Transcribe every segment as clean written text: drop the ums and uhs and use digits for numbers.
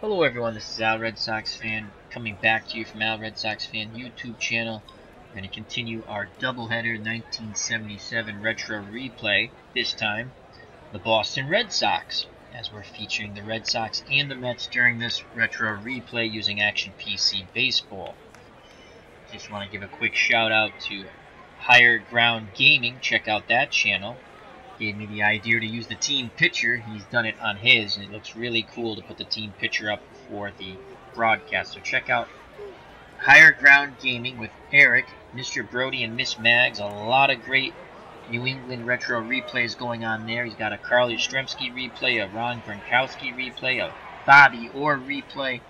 Hello everyone, this is Al Red Sox Fan coming back to you from Al Red Sox Fan YouTube channel. We're going to continue our doubleheader 1977 retro replay, this time the Boston Red Sox, as we're featuring the Red Sox and the Mets during this retro replay using Action PC Baseball. Just want to give a quick shout out to Higher Ground Gaming, check out that channel. Gave me the idea to use the team picture. He's done it on his, and it looks really cool to put the team picture up for the broadcast. So check out Higher Ground Gaming with Eric, Mr. Brody, and Miss Mags. A lot of great New England retro replays going on there. He's got a Carl Yastrzemski replay, a Ron Gronkowski replay, a Bobby Orr replay,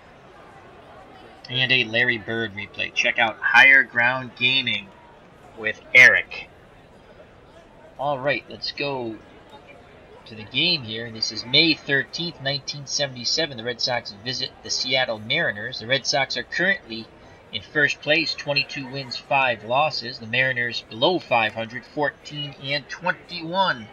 and a Larry Bird replay. Check out Higher Ground Gaming with Eric. Alright, let's go to the game here. This is May 13th, 1977. The Red Sox visit the Seattle Mariners. The Red Sox are currently in first place, 22 wins, 5 losses. The Mariners below 500, 14 and 21.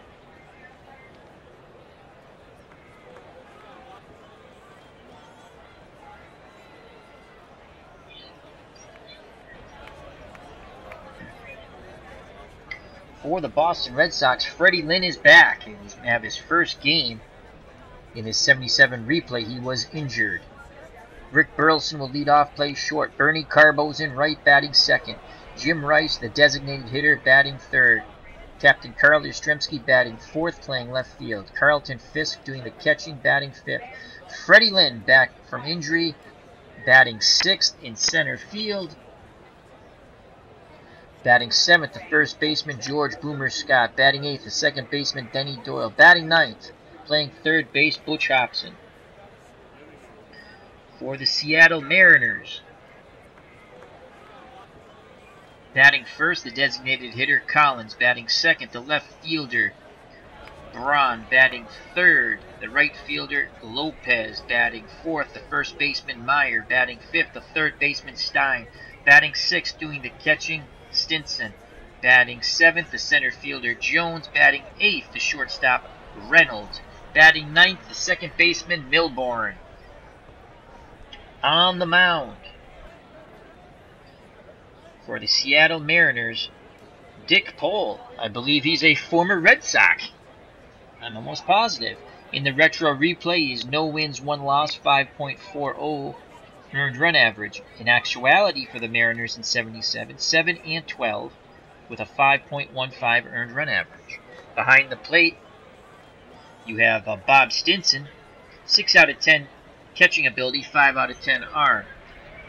For the Boston Red Sox, Freddie Lynn is back. He's going to have his first game in his 77 replay. He was injured. Rick Burleson will lead off, play short. Bernie Carbo's in right, batting second. Jim Rice, the designated hitter, batting third. Captain Carl Yastrzemski batting fourth, playing left field. Carlton Fisk doing the catching, batting fifth. Freddie Lynn back from injury, batting sixth in center field. Batting seventh, the first baseman, George Boomer Scott. Batting eighth, the second baseman, Denny Doyle. Batting ninth, playing third base, Butch Hobson. For the Seattle Mariners, batting first, the designated hitter, Collins. Batting second, the left fielder, Braun. Batting third, the right fielder, Lopez. Batting fourth, the first baseman, Meyer. Batting fifth, the third baseman, Stein. Batting sixth, doing the catching, Stinson. Batting seventh, the center fielder, Jones. Batting eighth, the shortstop, Reynolds. Batting ninth, the second baseman, Milbourne. On the mound for the Seattle Mariners, Dick Pole. I believe he's a former Red Sox. I'm almost positive. In the retro replay, he's no wins, 1 loss, 5.40 earned run average. In actuality for the Mariners in 77, 7 and 12 with a 5.15 earned run average. Behind the plate, you have Bob Stinson, 6 out of 10 catching ability, 5 out of 10 arm.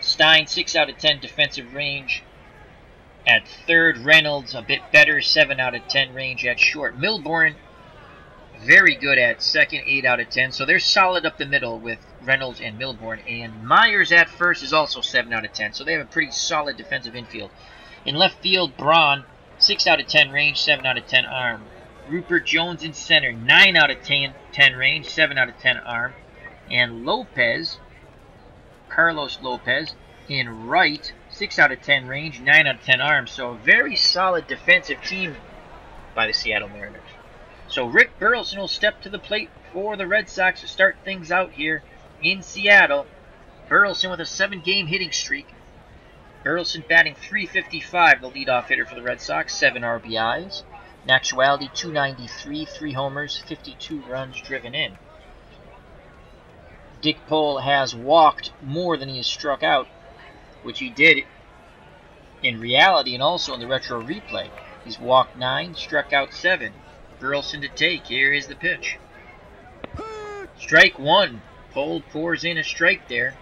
Stein, 6 out of 10 defensive range at third. Reynolds, a bit better, 7 out of 10 range at short. Milbourne, very good at second, 8 out of 10. So they're solid up the middle with Reynolds and Milbourne. And Myers at first is also 7 out of 10. So they have a pretty solid defensive infield. In left field, Braun, 6 out of 10 range, 7 out of 10 arm. Rupert Jones in center, 9 out of 10 range, 7 out of 10 arm. And Lopez, Carlos Lopez, in right, 6 out of 10 range, 9 out of 10 arm. So a very solid defensive team by the Seattle Mariners. So Rick Burleson will step to the plate for the Red Sox to start things out here in Seattle. Burleson with a 7-game hitting streak. Burleson batting .355, the leadoff hitter for the Red Sox, 7 RBIs. In actuality, .293, 3 homers, 52 runs driven in. Dick Pole has walked more than he has struck out, which he did in reality and also in the retro replay. He's walked 9, struck out 7. Burleson to take. Here is the pitch. Strike 1. Pole pours in a strike there.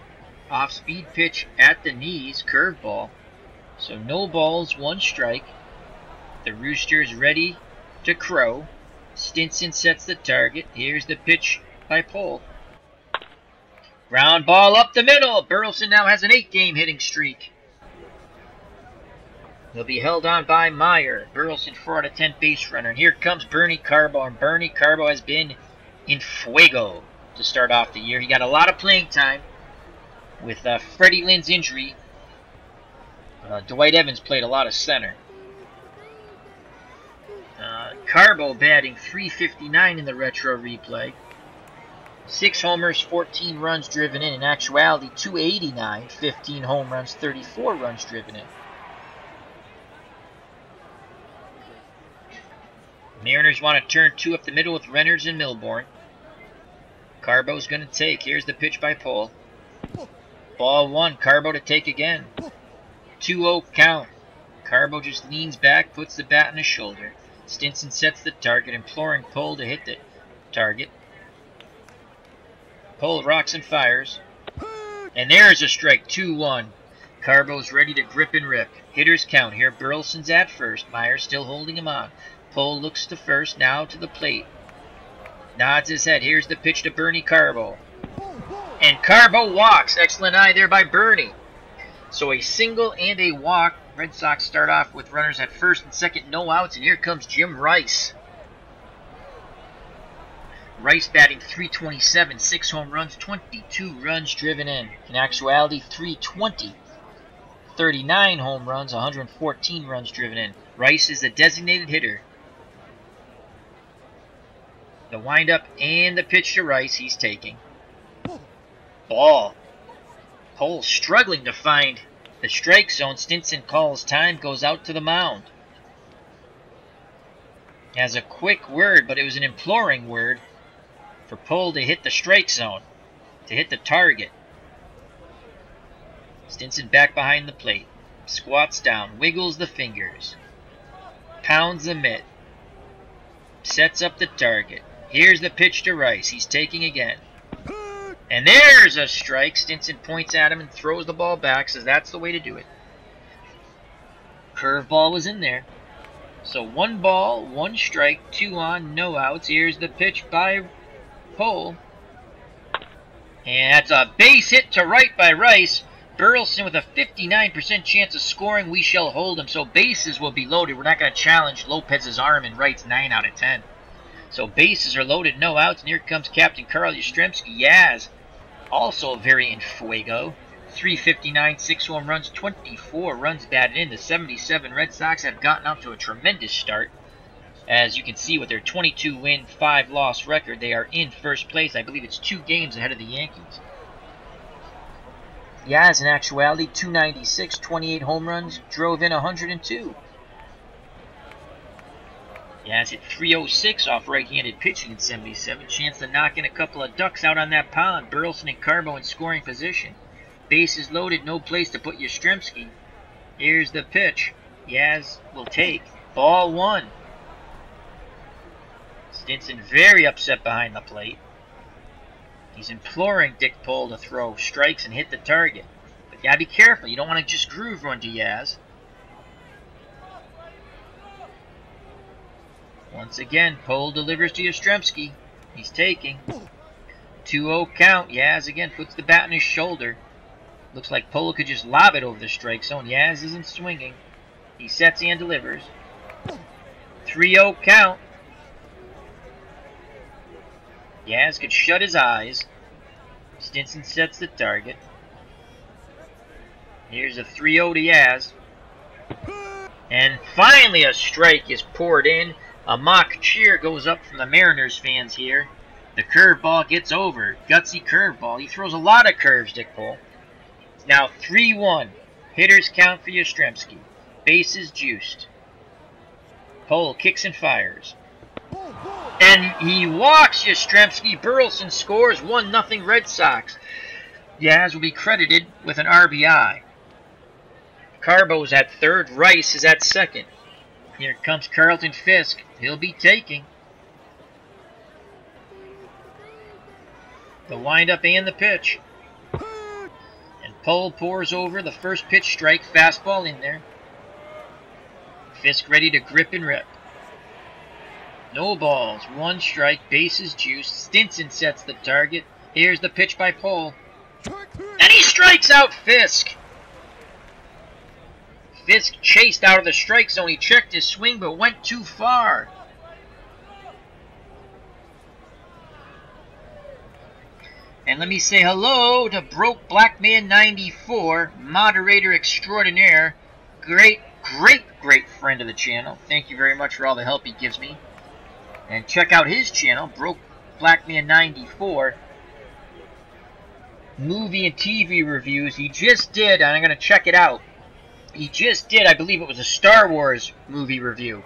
Off-speed pitch at the knees. Curveball. So no balls, 1 strike. The Roosters ready to crow. Stinson sets the target. Here's the pitch by Pole. Ground ball up the middle. Burleson now has an 8-game hitting streak. He'll be held on by Meyer. Burleson 4 out of 10 base runner. And here comes Bernie Carbo. And Bernie Carbo has been in fuego to start off the year. He got a lot of playing time with Freddie Lynn's injury. Dwight Evans played a lot of center. Carbo batting .359 in the retro replay. 6 homers, 14 runs driven in. In actuality, 289, 15 home runs, 34 runs driven in. Mariners want to turn 2 up the middle with Reynolds and Milbourne. Carbo's going to take. Here's the pitch by Pohl. Ball 1. Carbo to take again. 2-0 count. Carbo just leans back, puts the bat on his shoulder. Stinson sets the target, imploring Pohl to hit the target. Pohl rocks and fires. And there's a strike. 2-1. Carbo's ready to grip and rip. Hitters count here. Burleson's at first. Myers still holding him on. Pohl looks to first, now to the plate. Nods his head. Here's the pitch to Bernie Carbo. And Carbo walks. Excellent eye there by Bernie. So a single and a walk. Red Sox start off with runners at first and second, no outs, and here comes Jim Rice. Rice batting .327, 6 home runs, 22 runs driven in. In actuality, .320, 39 home runs, 114 runs driven in. Rice is a designated hitter. The windup and the pitch to Rice, he's taking. Ball. Pohl struggling to find the strike zone. Stinson calls time, goes out to the mound. Has a quick word, but it was an imploring word for Pohl to hit the strike zone, to hit the target. Stinson back behind the plate. Squats down, wiggles the fingers. Pounds the mitt. Sets up the target. Here's the pitch to Rice. He's taking again. And there's a strike. Stinson points at him and throws the ball back, says that's the way to do it. Curveball was in there. So 1 ball, 1 strike, 2 on, no outs. Here's the pitch by Pohl. And that's a base hit to right by Rice. Burleson with a 59% chance of scoring. We shall hold him. So bases will be loaded. We're not going to challenge Lopez's arm and Wright's 9 out of 10. So bases are loaded, no outs, and here comes Captain Carl Yastrzemski. Yaz, also very in fuego. .359, 6 home runs, 24 runs batted in. The 77 Red Sox have gotten off to a tremendous start. As you can see with their 22-win, 5-loss record, they are in first place. I believe it's 2 games ahead of the Yankees. Yaz, in actuality, .296, 28 home runs, drove in 102. Yaz hit .306 off right-handed pitching in 77. Chance to knock in a couple of ducks out on that pond. Burleson and Carbo in scoring position. Bases loaded, no place to put Yastrzemski. Here's the pitch. Yaz will take. Ball 1. Stinson very upset behind the plate. He's imploring Dick Pohl to throw strikes and hit the target. But you gotta be careful. You don't want to just groove run to Yaz. Once again, Pohl delivers to Yastrzemski. He's taking. 2-0 count. Yaz again puts the bat on his shoulder. Looks like Pohl could just lob it over the strike zone. Yaz isn't swinging. He sets and delivers. 3-0 count. Yaz could shut his eyes. Stinson sets the target. Here's a 3-0 to Yaz. And finally a strike is poured in. A mock cheer goes up from the Mariners fans here. The curveball gets over. Gutsy curveball. He throws a lot of curves, Dick Pohl. It's now 3-1. Hitters count for Yastrzemski. Bases juiced. Pohl kicks and fires. And he walks Yastrzemski. Burleson scores 1-0 Red Sox. Yaz will be credited with an RBI. Carbo's at third. Rice is at second. Here comes Carlton Fisk. He'll be taking. The windup and the pitch. And Pohl pours over the first pitch strike. Fastball in there. Fisk ready to grip and rip. No balls. 1 strike. Bases juiced. Stinson sets the target. Here's the pitch by Pohl. And he strikes out Fisk. Fisk chased out of the strike zone. He checked his swing but went too far. And let me say hello to Broke Black Man 94, moderator extraordinaire, great friend of the channel. Thank you very much for all the help he gives me. And check out his channel, Broke Black Man 94. movie and TV reviews. He just did, and I'm going to check it out. He just did, I believe it was a Star Wars movie review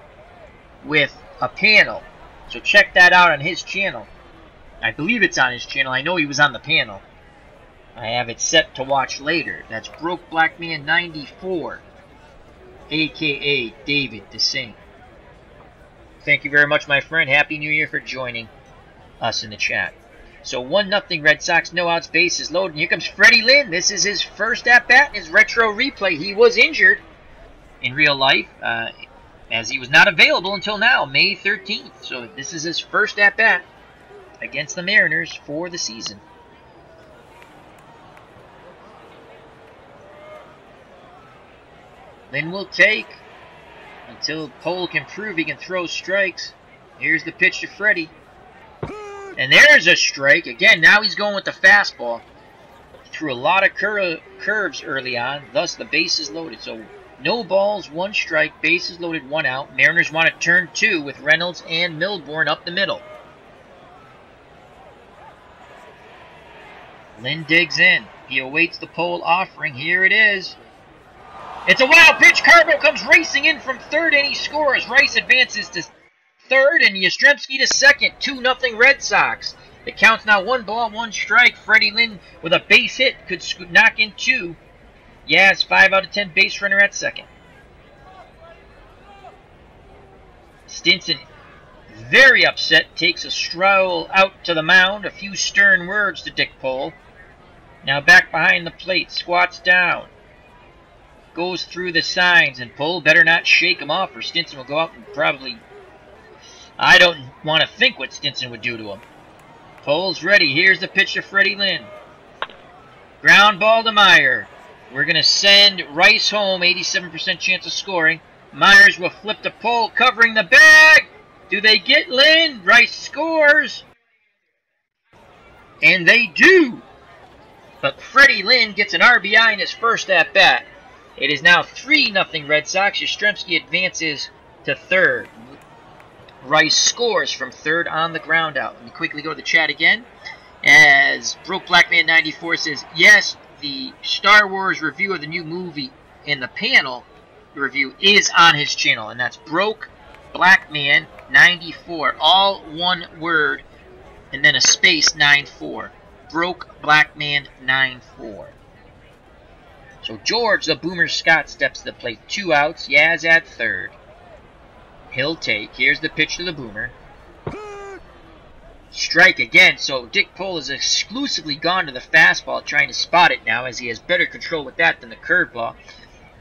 with a panel. So check that out on his channel. I believe it's on his channel. I know he was on the panel. I have it set to watch later. That's Broke Black Man 94, a.k.a. David the Saint. Thank you very much, my friend. Happy New Year for joining us in the chat. So 1-0 Red Sox, no outs, bases loaded. And here comes Freddie Lynn. This is his first at-bat in his retro replay. He was injured in real life, as he was not available until now, May 13th. So this is his first at-bat against the Mariners for the season. Lynn will take until Pole can prove he can throw strikes. Here's the pitch to Freddie. And there's a strike. Again, now he's going with the fastball. He threw a lot of curves early on, thus the base is loaded. So no balls, 1 strike, bases loaded, 1 out. Mariners want to turn 2 with Reynolds and Milbourne up the middle. Lynn digs in. He awaits the Pole offering. Here it is. It's a wild pitch. Carbo comes racing in from third, and he scores. Rice advances to third, and Yastrzemski to second. 2-0 Red Sox. The count's now 1 ball, 1 strike. Freddie Lynn with a base hit could knock in 2. Yaz, 5 out of 10 base runner at second. Stinson, very upset, takes a stroll out to the mound. A few stern words to Dick Pole. Now back behind the plate, squats down. Goes through the signs, and Pole better not shake him off, or Stinson will go out and probably... I don't want to think what Stinson would do to him. Pole's ready. Here's the pitch to Freddie Lynn. Ground ball to Meyer. We're going to send Rice home, 87% chance of scoring. Myers will flip to Pole, covering the bag. Do they get Lynn? Rice scores. And they do. But Freddie Lynn gets an RBI in his first at-bat. It is now 3-0 Red Sox. Yastrzemski advances to third. Rice scores from third on the ground out. Let me quickly go to the chat again. As Broke Black Man 94 says, yes, the Star Wars review of the new movie in the panel review is on his channel. And that's Broke Black Man 94. All one word and then a space 94. Broke Black Man 94. So George, the Boomer Scott, steps to the plate. 2 outs. Yaz at third. He'll take. Here's the pitch to the Boomer. Strike again. So Dick Pole has exclusively gone to the fastball, trying to spot it now, as he has better control with that than the curveball.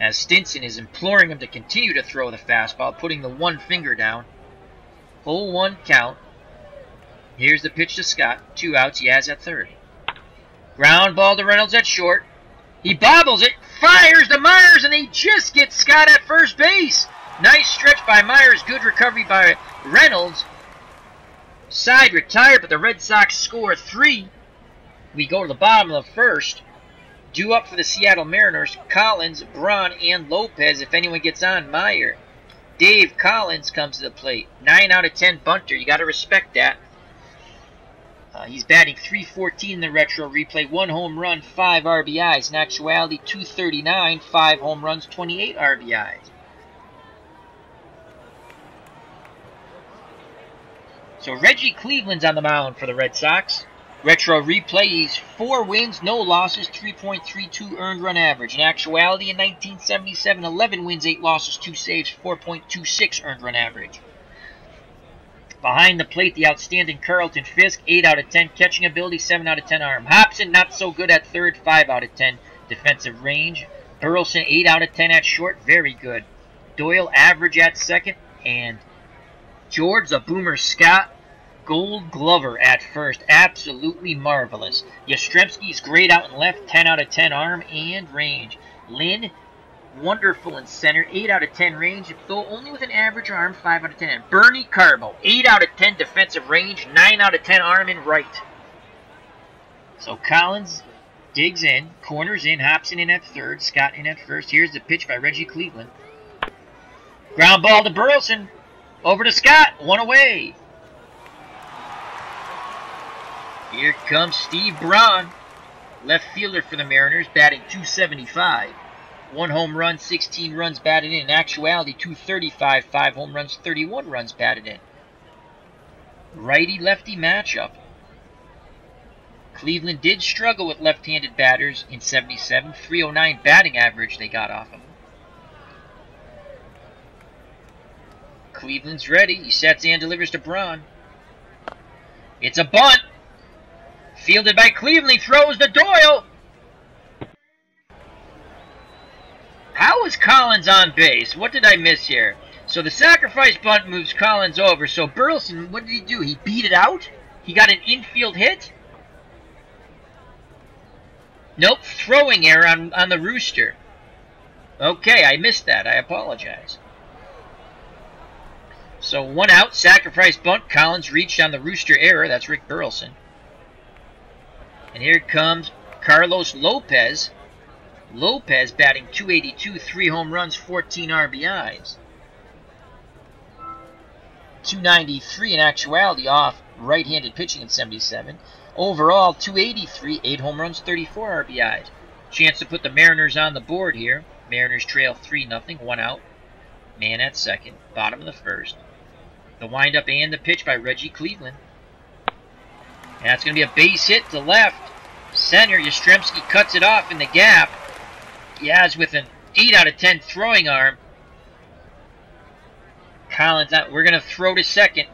As Stinson is imploring him to continue to throw the fastball, putting the 1 finger down. 0-1 count. Here's the pitch to Scott. 2 outs. Yaz at third. Ground ball to Reynolds at short. He bobbles it, fires to Myers, and they just get Scott at first base. Nice stretch by Myers, good recovery by Reynolds. Side retired, but the Red Sox score 3. We go to the bottom of the first. Due up for the Seattle Mariners, Collins, Braun, and Lopez. If anyone gets on, Meyer. Dave Collins comes to the plate. 9 out of 10 bunter. You got to respect that. He's batting .314 in the retro replay. 1 home run, 5 RBIs. In actuality, .239, 5 home runs, 28 RBIs. So Reggie Cleveland's on the mound for the Red Sox. Retro replay, he's 4 wins, no losses, 3.32 earned run average. In actuality, in 1977, 11 wins, 8 losses, 2 saves, 4.26 earned run average. Behind the plate, the outstanding Carlton Fisk, 8 out of 10 catching ability, 7 out of 10 arm. Hobson, not so good at third, 5 out of 10 defensive range. Burleson, 8 out of 10 at short, very good. Doyle, average at second. And George, the Boomer Scott, Gold Glover at first, absolutely marvelous. Yastrzemski's great out and left, 10 out of 10 arm and range. Lynn, wonderful in center, 8 out of 10 range, though only with an average arm, 5 out of 10. Bernie Carbo, 8 out of 10 defensive range, 9 out of 10 arm and right. So Collins digs in, corners in, Hobson in at third, Scott in at first. Here's the pitch by Reggie Cleveland. Ground ball to Burleson, over to Scott, 1 away. Here comes Steve Braun. left fielder for the Mariners, batting .275. 1 home run, 16 runs batted in. In actuality, .235, 5 home runs, 31 runs batted in. Righty-lefty matchup. Cleveland did struggle with left-handed batters in '77. .309 batting average they got off him. Cleveland's ready. He sets and delivers to Braun. It's a bunt. Fielded by Cleveland. He throws to Doyle. How is Collins on base? What did I miss here? So the sacrifice bunt moves Collins over. So Burleson, what did he do? He beat it out? He got an infield hit? Nope, throwing error on the Rooster. Okay, I missed that. I apologize. So 1 out, sacrifice bunt. Collins reached on the Rooster error. That's Rick Burleson. And here comes Carlos Lopez. Lopez batting .282, 3 home runs, 14 RBIs. .293 in actuality off right-handed pitching in '77. Overall, .283, 8 home runs, 34 RBIs. Chance to put the Mariners on the board here. Mariners trail 3-0, 1 out. Man at second, bottom of the first. The windup and the pitch by Reggie Cleveland. And that's going to be a base hit to left. Center, Yastrzemski cuts it off in the gap. Yaz with an 8 out of 10 throwing arm. Collins out. We're going to throw to second.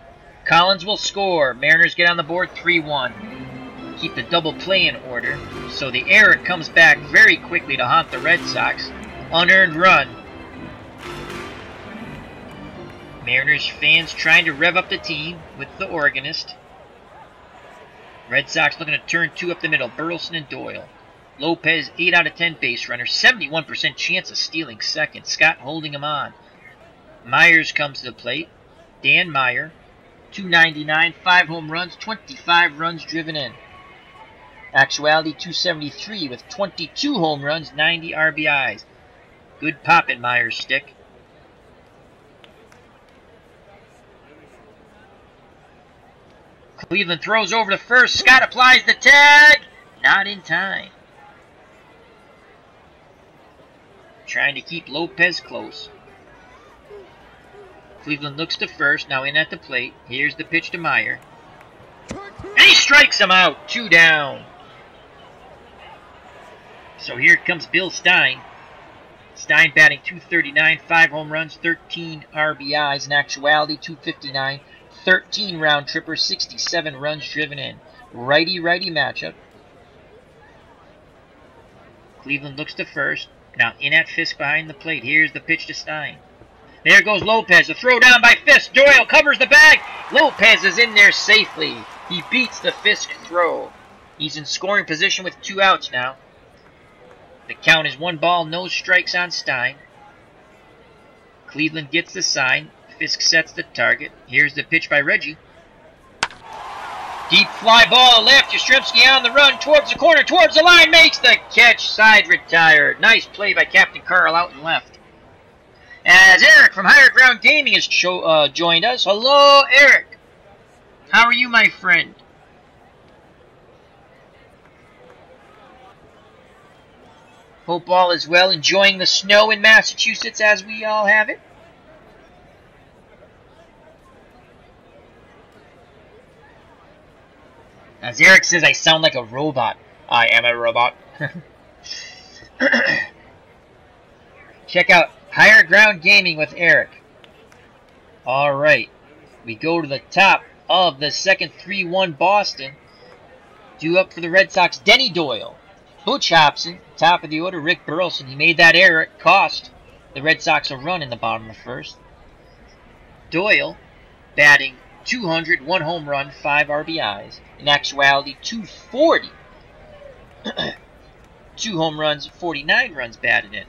Collins will score. Mariners get on the board 3-1. Keep the double play in order. So the error comes back very quickly to haunt the Red Sox. Unearned run. Mariners fans trying to rev up the team with the organist. Red Sox looking to turn 2 up the middle. Burleson and Doyle. Lopez, 8 out of 10 base runner. 71% chance of stealing second. Scott holding him on. Myers comes to the plate. Dan Meyer. .299, 5 home runs, 25 runs driven in. Actuality .273 with 22 home runs, 90 RBIs. Good pop in Myers' stick. Cleveland throws over to first. Scott applies the tag. Not in time. Trying to keep Lopez close. Cleveland looks to first, now in at the plate. Here's the pitch to Meyer. And he strikes him out. 2 down. So here comes Bill Stein. Stein batting .239, 5 home runs, 13 RBIs. In actuality, .259, 13 round trippers, 67 runs driven in. Righty-righty matchup. Cleveland looks to first. Now in at Fisk behind the plate. Here's the pitch to Stein. There goes Lopez. A throw down by Fisk. Doyle covers the bag. Lopez is in there safely. He beats the Fisk throw. He's in scoring position with 2 outs now. The count is 1 ball, no strikes on Stein. Cleveland gets the sign. Fisk sets the target. Here's the pitch by Reggie. Deep fly ball left. Yastrzemski on the run towards the corner, towards the line. Makes the catch. Side retired. Nice play by Captain Carl out and left. As Eric from Higher Ground Gaming has joined us. Hello, Eric. How are you, my friend? Hope all is well. Enjoying the snow in Massachusetts as we all have it. As Eric says, I sound like a robot. I am a robot. Check out Higher Ground Gaming with Eric. Alright. We go to the top of the second 3-1 Boston. Due up for the Red Sox, Denny Doyle. Butch Hobson, top of the order, Rick Burleson. He made that error. It cost the Red Sox a run in the bottom of the first. Doyle batting .200, 1 home run, 5 RBIs. In actuality, .240. 2 home runs, 49 runs batted in.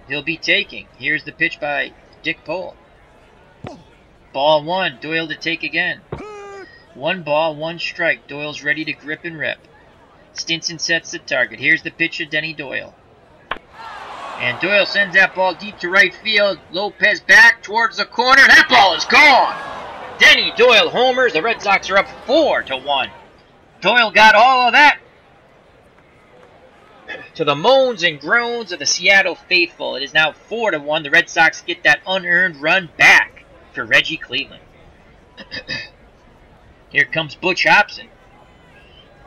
He'll be taking. Here's the pitch by Dick Pole. Ball 1, Doyle to take again. 1 ball, 1 strike. Doyle's ready to grip and rip. Stinson sets the target. Here's the pitch to Denny Doyle. And Doyle sends that ball deep to right field. Lopez back towards the corner. That ball is gone. Denny Doyle homers. The Red Sox are up 4-1. Doyle got all of that. To the moans and groans of the Seattle faithful, it is now 4-1. The Red Sox get that unearned run back for Reggie Cleveland. Here comes Butch Hobson.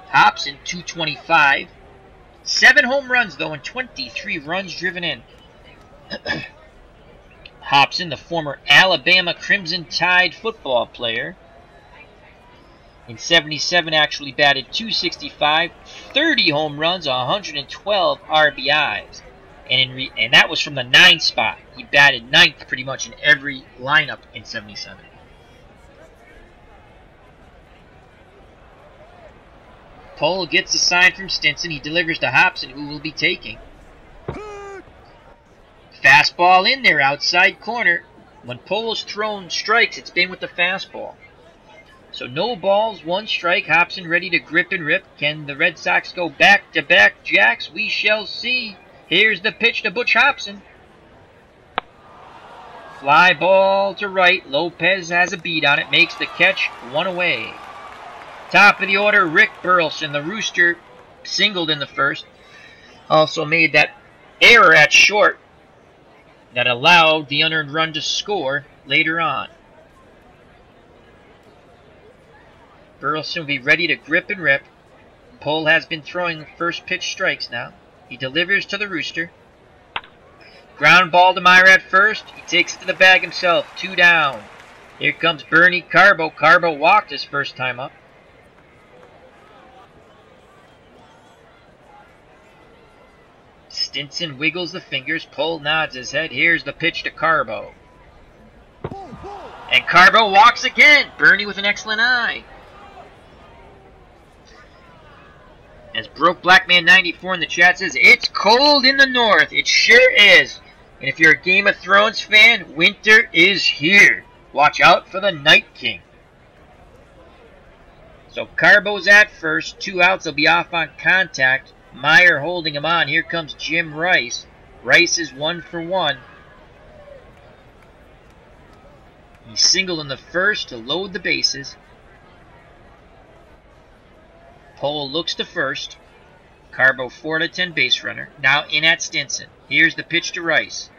Hobson, 225. 7 home runs, though, and 23 runs driven in. Hobson, the former Alabama Crimson Tide football player, in 77 actually batted .265, 30 home runs, 112 RBIs. And that was from the 9 spot. He batted 9th pretty much in every lineup in 77. Pohl gets a sign from Stinson. He delivers to Hobson, who will be taking. Fastball in there, outside corner. When Pohl's thrown strikes, it's been with the fastball. So no balls, 1 strike. Hobson ready to grip and rip. Can the Red Sox go back-to-back jacks? We shall see. Here's the pitch to Butch Hobson. Fly ball to right. Lopez has a beat on it. Makes the catch. 1 away. Top of the order, Rick Burleson. The Rooster singled in the first. Also made that error at short that allowed the unearned run to score later on. Burleson will be ready to grip and rip. Pohl has been throwing first pitch strikes now. He delivers to the Rooster. Ground ball to Meyer at first. He takes it to the bag himself. 2 down. Here comes Bernie Carbo. Carbo walked his first time up. Stinson wiggles the fingers. Pohl nods his head. Here's the pitch to Carbo. And Carbo walks again. Bernie with an excellent eye. As Broke Blackman 94 in the chat says, it's cold in the north. It sure is. And if you're a Game of Thrones fan, winter is here. Watch out for the Night King. So Carbo's at first. 2 outs. He'll be off on contact. Meyer holding him on. Here comes Jim Rice. Rice is 1 for 1. He singled in the first to load the bases. Pohl looks to first. Carbo 4-10 base runner. Now in at Stinson. Here's the pitch to Rice.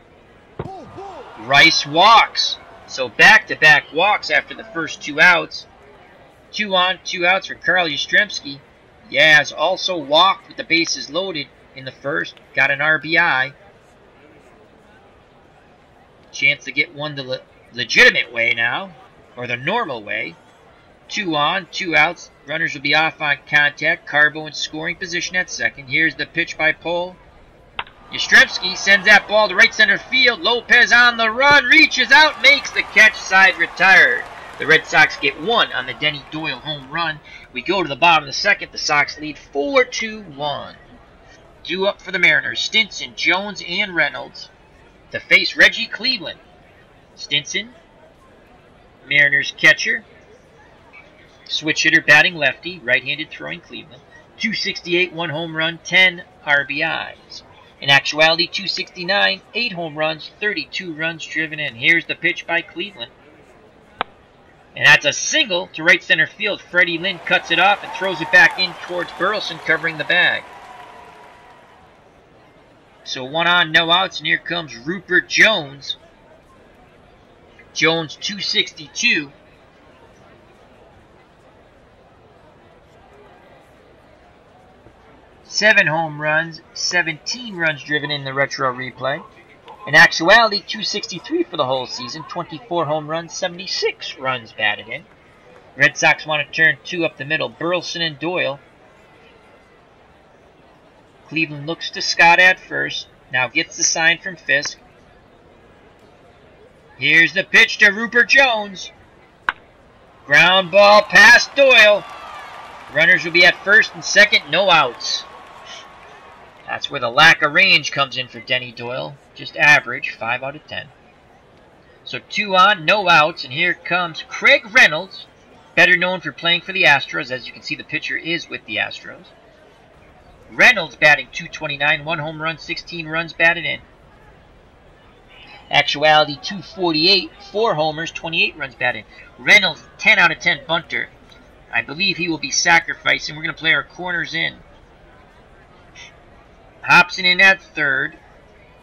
Rice walks. So back-to-back walks after the first 2 outs. 2 on, 2 outs for Carl Yastrzemski. Yaz also walked with the bases loaded in the first. Got an RBI. Chance to get one the legitimate way now. Or the normal way. 2 on, 2 outs. Runners will be off on contact. Carbo in scoring position at second. Here's the pitch by Pohl. Yastrzemski sends that ball to right center field. Lopez on the run. Reaches out. Makes the catch. Side retired. The Red Sox get 1 on the Denny Doyle home run. We go to the bottom of the second. The Sox lead 4-1. Due up for the Mariners. Stinson, Jones, and Reynolds to face Reggie Cleveland. Stinson, Mariners catcher. Switch hitter batting lefty, right-handed throwing Cleveland. 268, 1 home run, 10 RBIs. In actuality, 269, 8 home runs, 32 runs driven in. Here's the pitch by Cleveland. And that's a single to right center field. Freddie Lynn cuts it off and throws it back in towards Burleson, covering the bag. So 1 on, no outs, and here comes Rupert Jones. Jones, 262. Seven home runs, 17 runs driven in the retro replay. In actuality, 263 for the whole season, 24 home runs, 76 runs batted in. Red Sox want to turn 2 up the middle, Burleson and Doyle. Cleveland looks to Scott at first, now gets the sign from Fisk. Here's the pitch to Rupert Jones. Ground ball past Doyle. Runners will be at first and second, no outs. That's where the lack of range comes in for Denny Doyle. Just average, 5 out of 10. So 2 on, no outs, and here comes Craig Reynolds, better known for playing for the Astros. As you can see, the pitcher is with the Astros. Reynolds batting .229, 1 home run, 16 runs batted in. Actuality, 248, 4 homers, 28 runs batted in. Reynolds, 10 out of 10 bunter. I believe he will be sacrificing. We're going to play our corners in. Hobson in at third.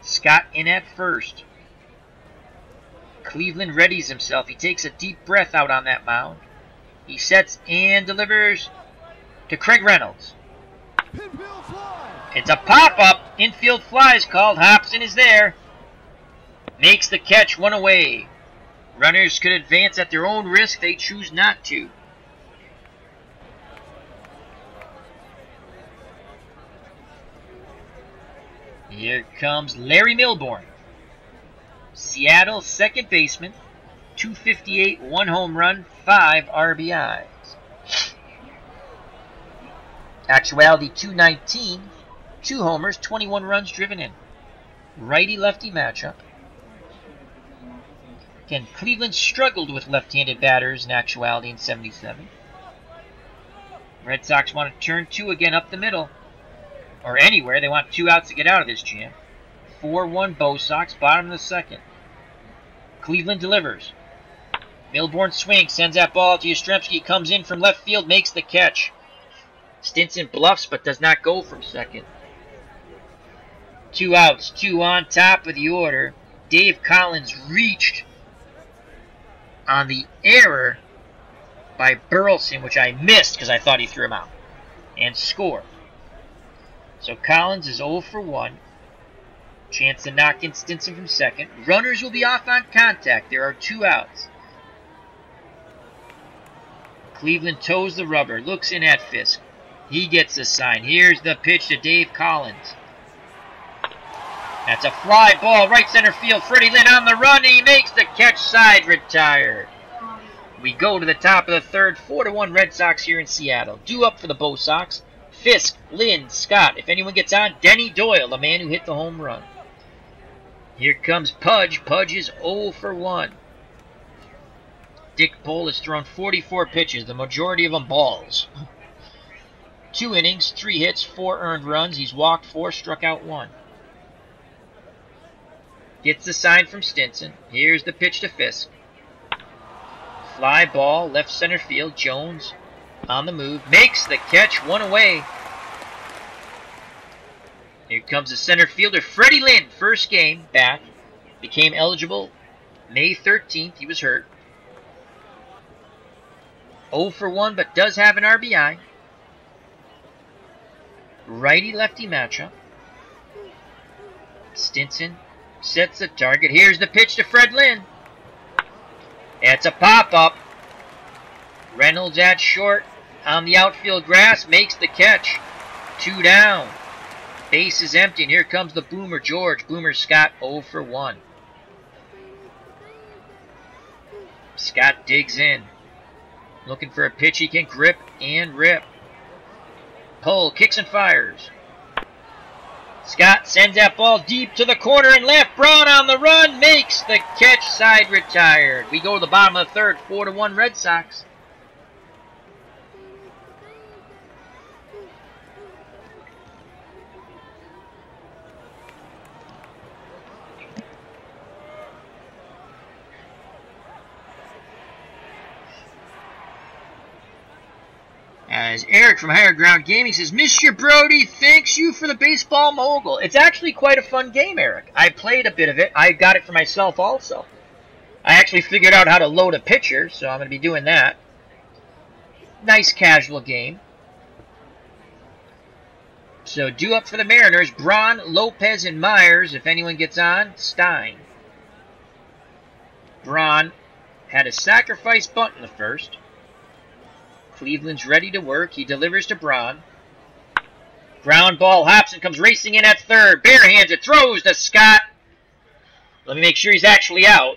Scott in at first. Cleveland readies himself. He takes a deep breath out on that mound. He sets and delivers to Craig Reynolds. It's a pop-up. Infield fly is called. Hobson is there. Makes the catch, one away. Runners could advance at their own risk. They choose not to. Here comes Larry Milbourne. Seattle second baseman. 258, 1 home run, 5 RBIs. Actuality 219, 2 homers, 21 runs driven in. Righty-lefty matchup. Again, Cleveland struggled with left-handed batters in actuality in 77. Red Sox want to turn 2 again up the middle. Or anywhere. They want 2 outs to get out of this jam. 4-1 Bo Sox, bottom of the second. Cleveland delivers. Milbourne swings, sends that ball to Yastrzemski, comes in from left field, makes the catch. Stinson bluffs but does not go from second. 2 outs, 2 on top of the order. Dave Collins reached on the error by Burleson, which I missed because I thought he threw him out, and scored. So Collins is 0 for 1. Chance to knock in Stinson from second. Runners will be off on contact. There are 2 outs. Cleveland toes the rubber. Looks in at Fisk. He gets the sign. Here's the pitch to Dave Collins. That's a fly ball. Right center field. Freddie Lynn on the run. He makes the catch. Side retired. We go to the top of the third. 4-1 Red Sox here in Seattle. Due up for the Bo Sox. Fisk, Lynn, Scott. If anyone gets on, Denny Doyle, the man who hit the home run. Here comes Pudge. Pudge is 0 for 1. Dick Pole has thrown 44 pitches, the majority of them balls. 2 innings, 3 hits, 4 earned runs. He's walked 4, struck out 1. Gets the sign from Stinson. Here's the pitch to Fisk. Fly ball, left center field. Jones on the move. Makes the catch, 1 away. Here comes the center fielder, Freddie Lynn. First game back. Became eligible May 13th. He was hurt. 0 for 1, but does have an RBI. Righty-lefty matchup. Stinson sets the target. Here's the pitch to Fred Lynn. It's a pop-up. Reynolds at short on the outfield grass. Makes the catch. 2 down. Base is empty, and here comes the Boomer George. Boomer Scott 0 for 1. Scott digs in. Looking for a pitch he can grip and rip. Pull, kicks and fires. Scott sends that ball deep to the corner and left. Braun on the run, makes the catch, side retired. We go to the bottom of the third, 4-1 Red Sox. As Eric from Higher Ground Gaming says, Mr. Brody, thanks you for the baseball mogul. It's actually quite a fun game, Eric. I played a bit of it. I got it for myself also. I actually figured out how to load a pitcher, so I'm going to be doing that. Nice casual game. So due up for the Mariners, Braun, Lopez, and Myers. If anyone gets on, Stein. Braun had a sacrifice bunt in the first. Cleveland's ready to work. He delivers to Braun. Ground ball. Hobson comes racing in at third. Barehands it. Throws to Scott. Let me make sure he's actually out.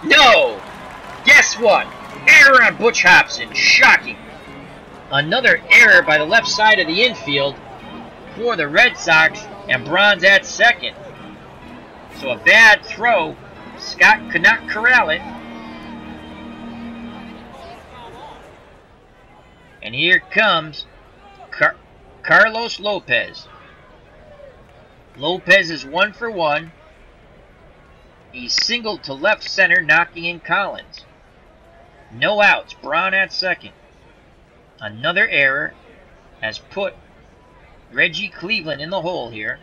No! Guess what? Error on Butch Hobson. Shocking. Another error by the left side of the infield for the Red Sox. And Braun's at second. So a bad throw. Scott could not corral it. And here comes Carlos Lopez. Lopez is 1 for 1. He singled to left center, knocking in Collins. No outs. Braun at second. Another error has put Reggie Cleveland in the hole here.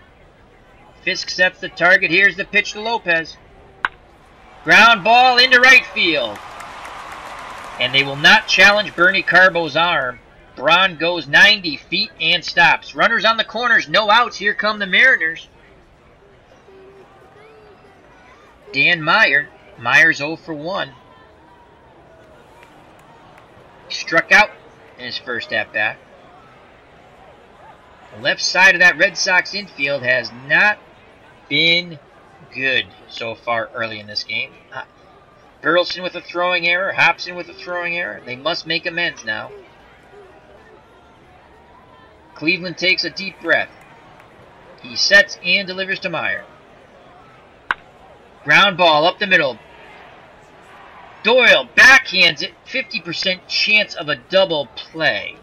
Fisk sets the target. Here's the pitch to Lopez. Ground ball into right field. And they will not challenge Bernie Carbo's arm. Braun goes 90 feet and stops. Runners on the corners, no outs. Here come the Mariners. Dan Meyer. Meyer's 0 for 1. He struck out in his first at-bat. The left side of that Red Sox infield has not been good so far early in this game. Burleson with a throwing error. Hobson with a throwing error. They must make amends now. Cleveland takes a deep breath. He sets and delivers to Meyer. Ground ball up the middle. Doyle backhands it. 50% chance of a double play.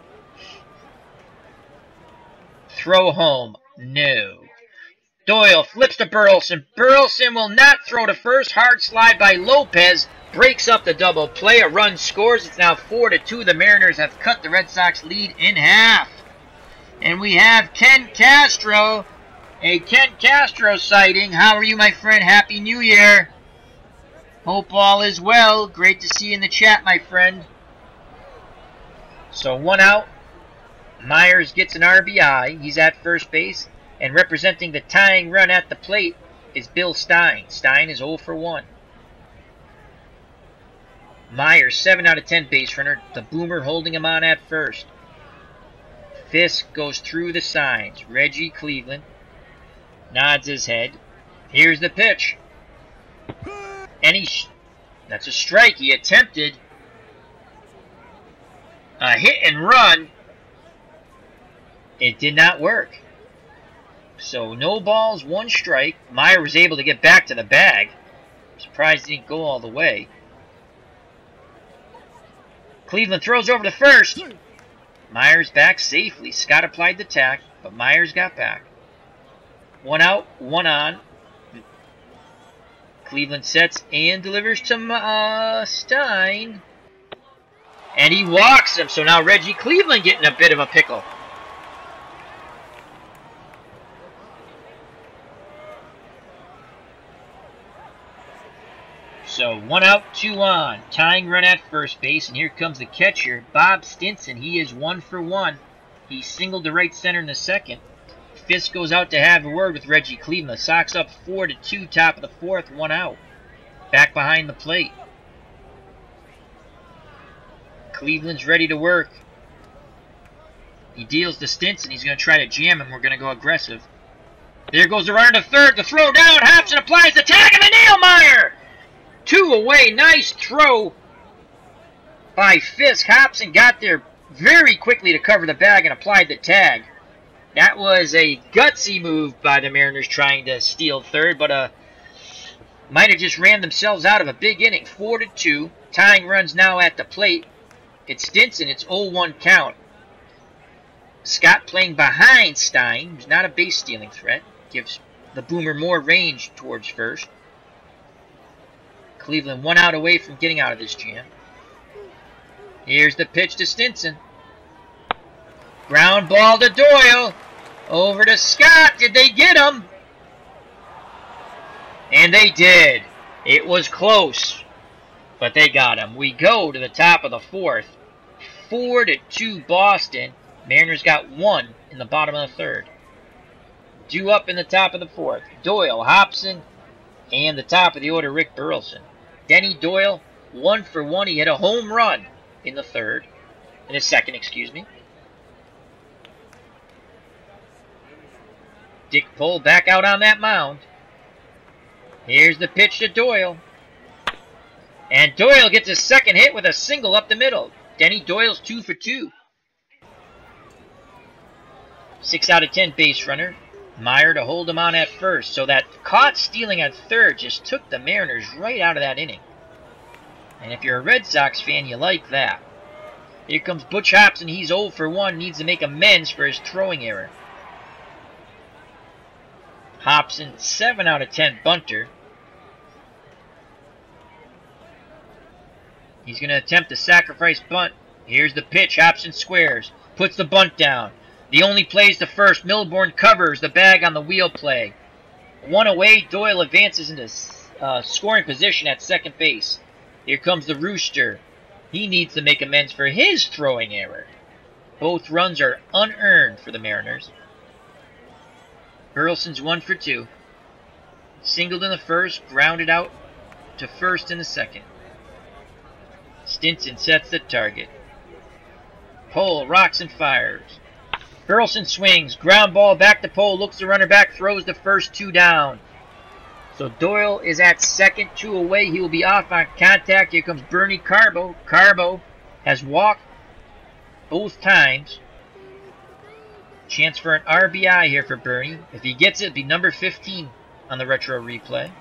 Throw home. No. Doyle flips to Burleson. Burleson will not throw to first. Hard slide by Lopez. Breaks up the double play. A run scores. It's now 4-2. The Mariners have cut the Red Sox lead in half. And we have Ken Castro. A Ken Castro sighting. How are you, my friend? Happy New Year. Hope all is well. Great to see you in the chat, my friend. So 1 out. Myers gets an RBI. He's at first base. And representing the tying run at the plate is Bill Stein. Stein is 0 for 1. Myers, 7 out of 10 base runner. The Boomer holding him on at first. Fisk goes through the signs. Reggie Cleveland nods his head. Here's the pitch. And that's a strike. He attempted a hit and run. It did not work. So no balls, 1 strike. Meyer was able to get back to the bag. I'm surprised he didn't go all the way. Cleveland throws over to first. Myers back safely. Scott applied the tack, but Myers got back. 1 out, 1 on. Cleveland sets and delivers to Stein. And he walks him. So now Reggie Cleveland getting a bit of a pickle. So 1 out, 2 on. Tying run at first base. And here comes the catcher, Bob Stinson. He is 1 for 1. He singled to right center in the second. Fisk goes out to have a word with Reggie Cleveland. The Sox up 4-2, top of the 4th, 1 out. Back behind the plate. Cleveland's ready to work. He deals to Stinson. He's going to try to jam him. We're going to go aggressive. There goes the runner to third. The throw down. Hobson applies the tag and the nail. Meyer. 2 away. Nice throw by Fisk. Hobson got there very quickly to cover the bag and applied the tag. That was a gutsy move by the Mariners trying to steal third, but might have just ran themselves out of a big inning. 4-2. Tying runs now at the plate. It's Stinson. It's 0-1 count. Scott playing behind Stein, who's not a base-stealing threat. Gives the Boomer more range towards first. Cleveland 1 out away from getting out of this jam. Here's the pitch to Stinson. Ground ball to Doyle. Over to Scott. Did they get him? And they did. It was close, but they got him. We go to the top of the 4th. 4-2 Boston. Mariners got 1 in the bottom of the 3rd. Due up in the top of the 4th. Doyle, Hobson, and the top of the order, Rick Burleson. Denny Doyle, 1 for 1. He hit a home run in the 3rd. In the 2nd, excuse me. Dick Pole back out on that mound. Here's the pitch to Doyle. And Doyle gets his 2nd hit with a single up the middle. Denny Doyle's 2 for 2. 6 out of 10 base runner. Meyer to hold him on at first. So that caught stealing at 3rd just took the Mariners right out of that inning. And if you're a Red Sox fan, you like that. Here comes Butch Hobson. He's 0 for 1. Needs to make amends for his throwing error. Hobson, 7 out of 10 bunter. He's going to attempt a sacrifice bunt Here's the pitch. Hobson squares. Puts the bunt down. The only plays to first. Milbourne covers the bag on the wheel play. One away. Doyle advances into scoring position at second base. Here comes the Rooster. He needs to make amends for his throwing error. Both runs are unearned for the Mariners. Burleson's 1 for 2. Singled in the first, grounded out to first in the second. Stinson sets the target. Pole rocks and fires. Burleson swings, ground ball back to Pole, looks the runner back, throws the first 2 down. So Doyle is at second, 2 away. He will be off on contact. Here comes Bernie Carbo. Carbo has walked both times. Chance for an RBI here for Bernie. If he gets it, it'll be number 15 on the retro replay.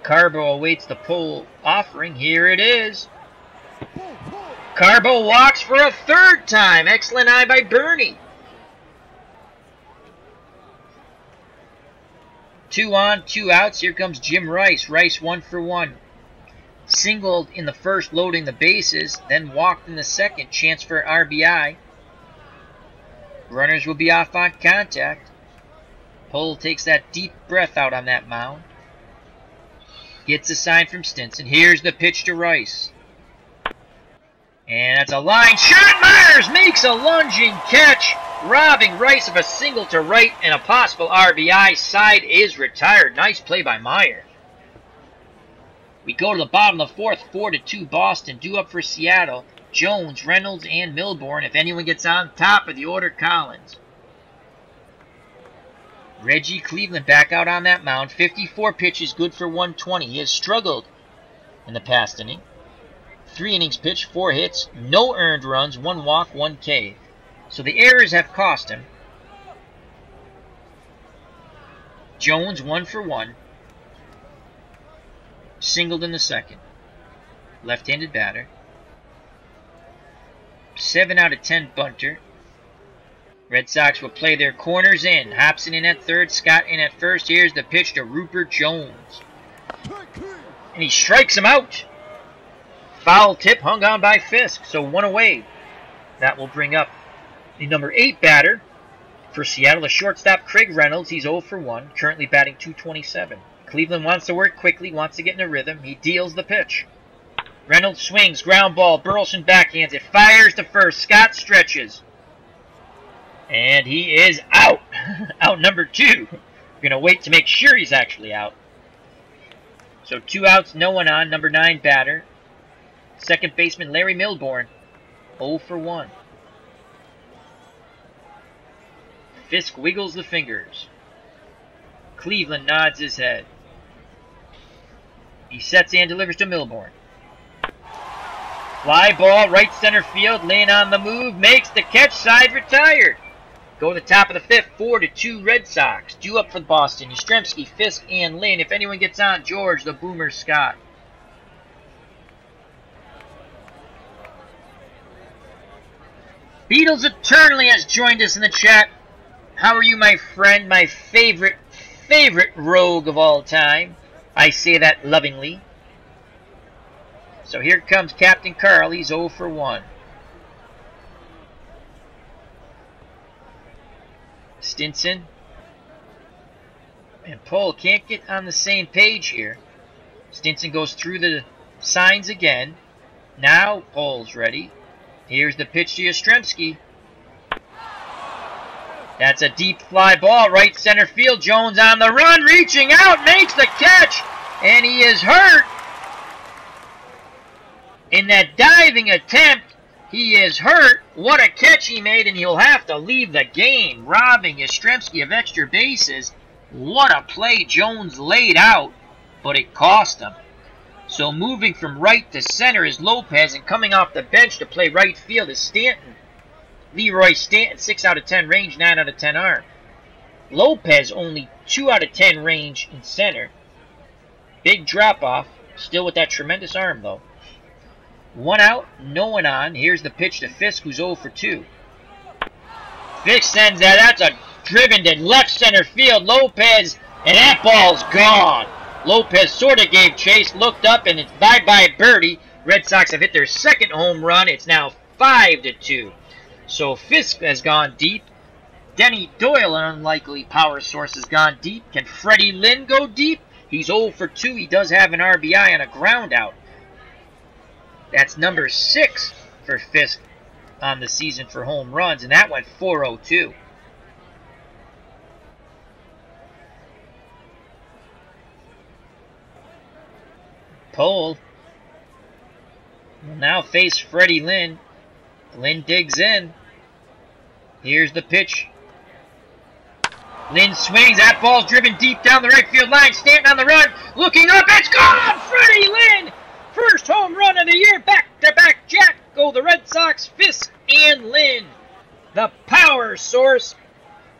Carbo awaits the Pole offering. Here it is. Carbo walks for a 3rd time. Excellent eye by Bernie. 2 on, 2 outs. Here comes Jim Rice. Rice 1 for 1. Singled in the first, loading the bases, then walked in the second. Chance for an RBI. Runners will be off on contact. Pole takes that deep breath out on that mound. Gets a sign from Stinson. Here's the pitch to Rice. And that's a line shot. Myers makes a lunging catch, robbing Rice of a single to right and a possible RBI. Side is retired. Nice play by Meyer. We go to the bottom of the 4th, 4-2 Boston. Due up for Seattle. Jones, Reynolds, and Milbourne. If anyone gets on top of the order, Collins. Reggie Cleveland back out on that mound. 54 pitches, good for 120. He has struggled in the past inning. 3 innings pitched, 4 hits, no earned runs, 1 walk, 1 K. So the errors have cost him. Jones 1 for 1. Singled in the second. Left-handed batter. 7 out of 10 bunter. Red Sox will play their corners in. Hobson in at third, Scott in at first. Here's the pitch to Rupert Jones. And he strikes him out. Foul tip hung on by Fisk, so 1 away. That will bring up the number 8 batter for Seattle, the shortstop Craig Reynolds. He's 0 for 1, currently batting .227. Cleveland wants to work quickly, wants to get in a rhythm. He deals the pitch. Reynolds swings, ground ball. Burleson backhands it, fires to first. Scott stretches. And he is out. Out number 2. We're going to wait to make sure he's actually out. So 2 outs, no one on. Number 9 batter. Second baseman Larry Milbourne. 0 for 1. Fisk wiggles the fingers. Cleveland nods his head. He sets and delivers to Milbourne. Fly ball, right center field. Lynn on the move. Makes the catch. Side retired. Go to the top of the 5th, 4-2 Red Sox. Due up for Boston. Yastrzemski, Fisk, and Lynn. If anyone gets on, George, the Boomer, Scott. Beatles Eternally has joined us in the chat. How are you, my friend? My favorite rogue of all time. I say that lovingly. So here comes Captain Carl. He's 0 for 1. Stinson and Pole can't get on the same page here. Stinson goes through the signs again. Now Pole's ready. Here's the pitch to Yastrzemski. That's a deep fly ball, right center field. Jones on the run, reaching out, makes the catch, and he is hurt. In that diving attempt, he is hurt. What a catch he made, and he'll have to leave the game, robbing Yastrzemski of extra bases. What a play Jones laid out, but it cost him. So moving from right to center is Lopez, and coming off the bench to play right field is Stanton. Leroy Stanton, 6 out of 10 range, 9 out of 10 arm. Lopez only 2 out of 10 range in center. Big drop-off, still with that tremendous arm though. 1 out, no one on. Here's the pitch to Fisk, who's 0 for 2. Fisk sends that. That's a driven to left center field. Lopez, and that ball's gone. Lopez sort of gave chase, looked up, and it's bye-bye birdie. Red Sox have hit their second home run. It's now 5-2. So Fisk has gone deep. Denny Doyle, an unlikely power source, has gone deep. Can Freddie Lynn go deep? He's 0 for 2. He does have an RBI on a ground out. That's number 6 for Fisk on the season for home runs, and that went 402. Pole will now face Freddie Lynn. Lynn digs in. Here's the pitch. Lynn swings. That ball's driven deep down the right field line. Stanton on the run. Looking up. It's gone! Freddie Lynn! First home run of the year. Back-to-back jack. Go the Red Sox. Fisk and Lynn. The power source.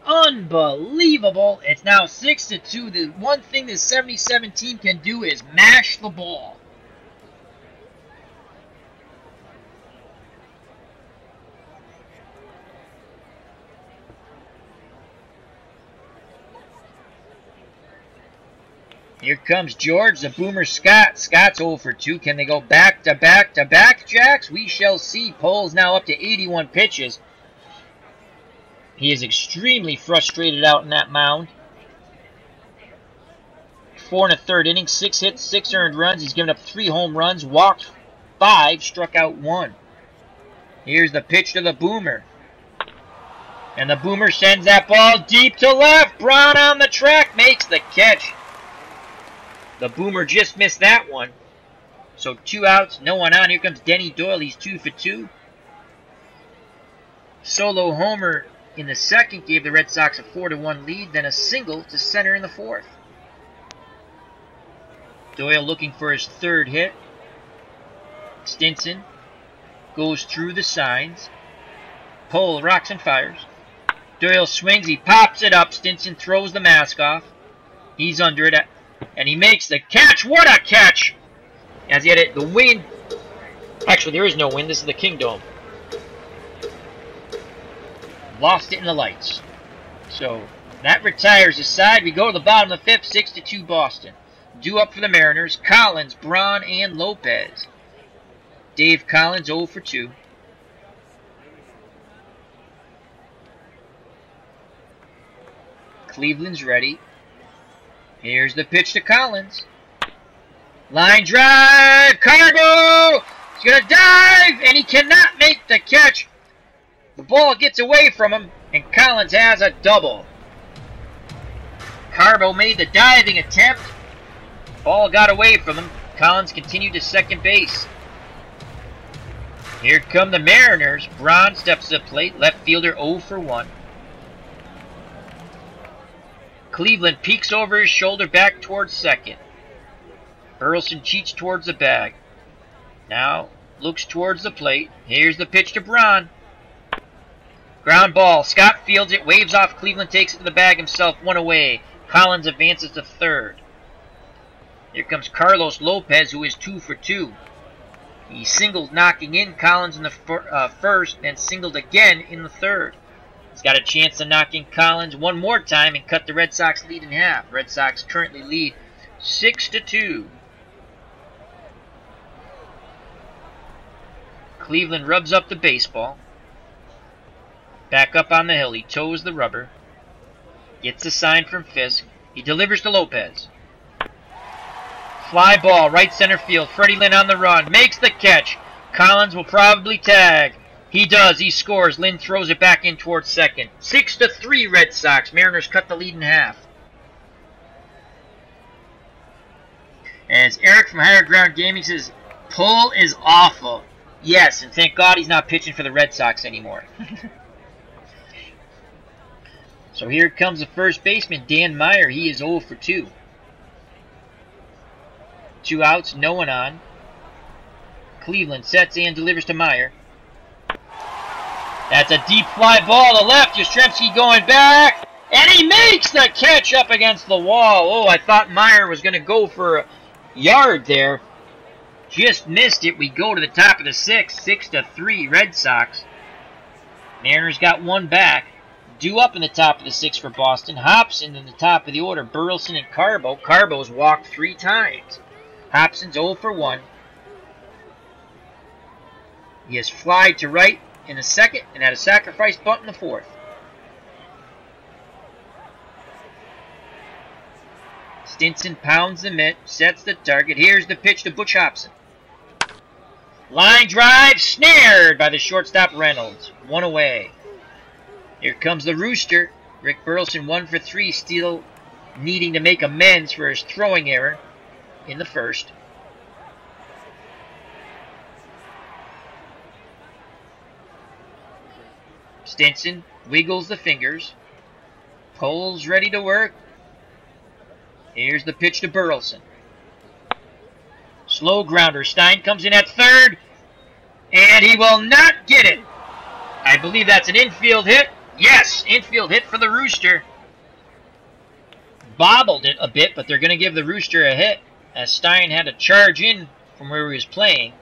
Unbelievable. It's now 6-2. The one thing this 77 team can do is mash the ball. Here comes George, the Boomer Scott. Scott's 0 for 2. Can they go back-to-back jacks? We shall see. Pole's now up to 81 pitches. He is extremely frustrated out in that mound. 4 1/3 innings, 6 hits, 6 earned runs. He's given up 3 home runs, walked 5, struck out 1. Here's the pitch to the Boomer. And the Boomer sends that ball deep to left. Braun on the track makes the catch. The Boomer just missed that one. So 2 outs, no one on. Here comes Denny Doyle. He's 2 for 2. Solo homer in the second gave the Red Sox a 4-1 lead, then a single to center in the fourth. Doyle looking for his third hit. Stinson goes through the signs. Pole rocks and fires. Doyle swings. He pops it up. Stinson throws the mask off. He's under it. And he makes the catch. What a catch! As he had it, the wind. Actually, there is no wind. This is the Kingdome. Lost it in the lights. So that retires his side. We go to the bottom of the fifth. 6-2 Boston. Due up for the Mariners. Collins, Braun, and Lopez. Dave Collins 0 for 2. Cleveland's ready. Here's the pitch to Collins. Line drive. Carbo! He's going to dive, and he cannot make the catch. The ball gets away from him, and Collins has a double. Carbo made the diving attempt. Ball got away from him. Collins continued to second base. Here come the Mariners. Braun steps to the plate. Left fielder 0 for 1. Cleveland peeks over his shoulder back towards second. Burleson cheats towards the bag. Now looks towards the plate. Here's the pitch to Braun. Ground ball. Scott fields it. Waves off. Cleveland takes it to the bag himself. 1 away. Collins advances to third. Here comes Carlos Lopez, who is 2 for 2. He singled knocking in Collins in the first, and singled again in the third. He's got a chance to knock in Collins one more time and cut the Red Sox lead in half. Red Sox currently lead 6-2. Cleveland rubs up the baseball. Back up on the hill. He toes the rubber. Gets a sign from Fisk. He delivers to Lopez. Fly ball, right center field. Freddie Lynn on the run. Makes the catch. Collins will probably tag. He does. He scores. Lynn throws it back in towards second. 6-3 Red Sox. Mariners cut the lead in half. As Eric from Higher Ground Gaming says, pull is awful. Yes, and thank God he's not pitching for the Red Sox anymore. So here comes the first baseman, Dan Meyer. He is 0 for 2. 2 outs, no one on. Cleveland sets and delivers to Meyer. That's a deep fly ball to left. Yastrzemski going back. And he makes the catch up against the wall. Oh, I thought Meyer was going to go for a yard there. Just missed it. We go to the top of the sixth. 6-3 Red Sox. Mariners got one back. Due up in the top of the sixth for Boston. Hobson in the top of the order. Burleson and Carbo. Carbo's walked 3 times. Hobson's 0 for 1. He has flied to right in the second and had a sacrifice bunt in the fourth. Stinson pounds the mitt, sets the target. Here's the pitch to Butch Hobson. Line drive, snared by the shortstop Reynolds. 1 away. Here comes the Rooster. Rick Burleson 1 for 3, still needing to make amends for his throwing error in the first. Stinson wiggles the fingers. Pole's ready to work. Here's the pitch to Burleson. Slow grounder. Stein comes in at third. And he will not get it. I believe that's an infield hit. Yes, infield hit for the Rooster. Bobbled it a bit, but they're going to give the Rooster a hit, as Stein had to charge in from where he was playing.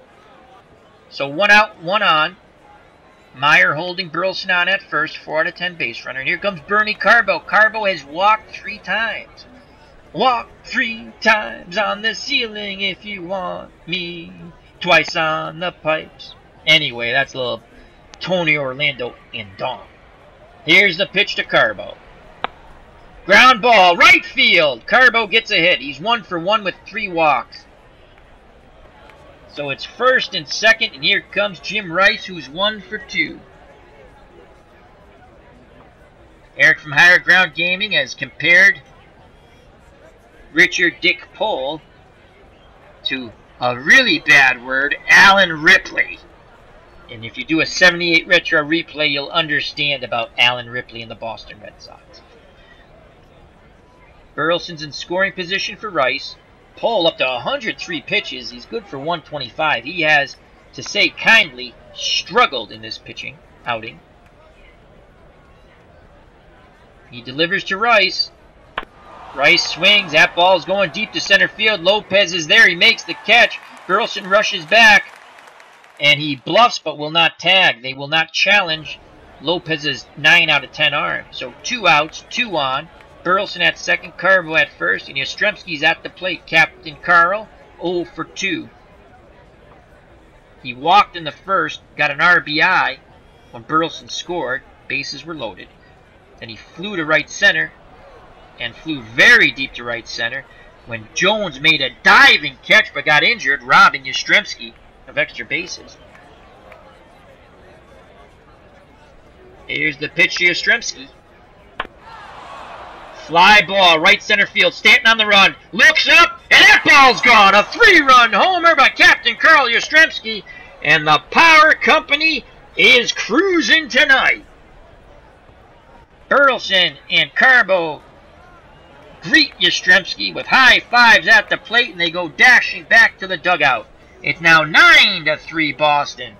So 1 out, 1 on. Meyer holding Burleson on at first, 4 out of 10 base runner. And here comes Bernie Carbo. Carbo has walked 3 times. Walk 3 times on the ceiling if you want me. Twice on the pipes. Anyway, that's a little Tony Orlando and Dawn. Here's the pitch to Carbo. Ground ball, right field. Carbo gets a hit. He's 1 for 1 with 3 walks. So it's first and second, and here comes Jim Rice, who's 1 for 2. Eric from Higher Ground Gaming has compared Richard Dick Pole to a really bad word, Alan Ripley. And if you do a 78 retro replay, you'll understand about Alan Ripley and the Boston Red Sox. Burleson's in scoring position for Rice. Pole up to 103 pitches. He's good for 125. He has, to say kindly, struggled in this pitching outing. He delivers to Rice. Rice swings. That ball's going deep to center field. Lopez is there. He makes the catch. Burleson rushes back. And he bluffs but will not tag. They will not challenge Lopez's 9 out of 10 arm. So 2 outs, 2 on. Burleson at second, Carbo at first, and Yastrzemski's at the plate. Captain Carl, 0 for 2. He walked in the first, got an RBI when Burleson scored. Bases were loaded. Then he flew to right center and flew very deep to right center when Jones made a diving catch but got injured, robbing Yastrzemski of extra bases. Here's the pitch to Yastrzemski. Fly ball, right center field. Stanton on the run. Looks up, and that ball's gone. A 3-run homer by Captain Carl Yastrzemski. And the power company is cruising tonight. Burleson and Carbo greet Yastrzemski with high fives at the plate, and they go dashing back to the dugout. It's now 9-3 Boston,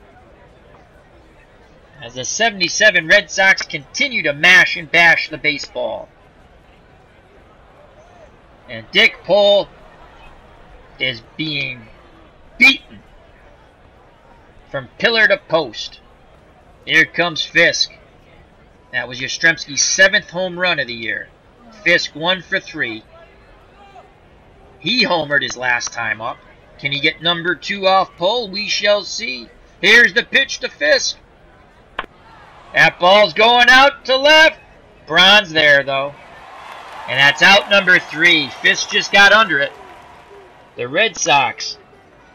as the 77 Red Sox continue to mash and bash the baseball. And Dick Pole is being beaten from pillar to post. Here comes Fisk. That was Yastrzemski's 7th home run of the year. Fisk 1 for 3. He homered his last time up. Can he get number 2 off Pole? We shall see. Here's the pitch to Fisk. That ball's going out to left. Braun's there, though. And that's out number 3. Fisk just got under it. The Red Sox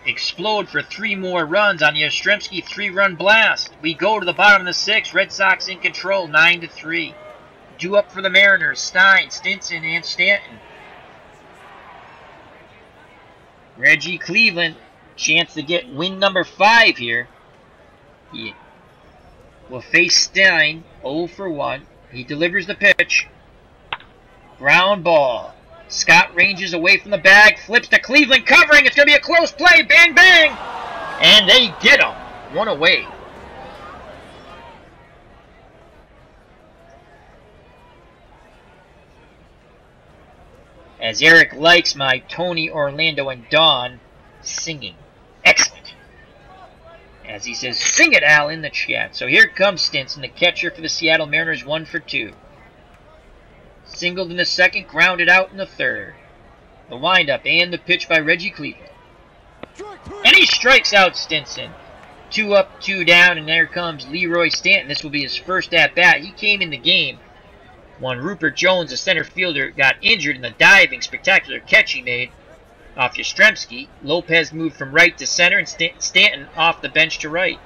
explode for 3 more runs on the Yastrzemski 3-run blast. We go to the bottom of the 6th. Red Sox in control, 9-3. Due up for the Mariners, Stein, Stinson, and Stanton. Reggie Cleveland, chance to get win number 5 here. He will face Stein, 0 for 1. He delivers the pitch. Ground ball. Scott ranges away from the bag, flips to Cleveland, covering. It's going to be a close play. Bang, bang. And they get him. 1 away. As Eric likes my Tony, Orlando, and Dawn singing. Excellent. As he says, sing it, Al, in the chat. So here comes Stinson, the catcher for the Seattle Mariners, 1 for 2. Singled in the second, grounded out in the third. The windup and the pitch by Reggie Cleveland. And he strikes out Stinson. 2 up, 2 down, and there comes Leroy Stanton. This will be his first at-bat. He came in the game when Rupert Jones, the center fielder, got injured in the diving, spectacular catch he made off Yastrzemski. Lopez moved from right to center, and Stanton off the bench to right.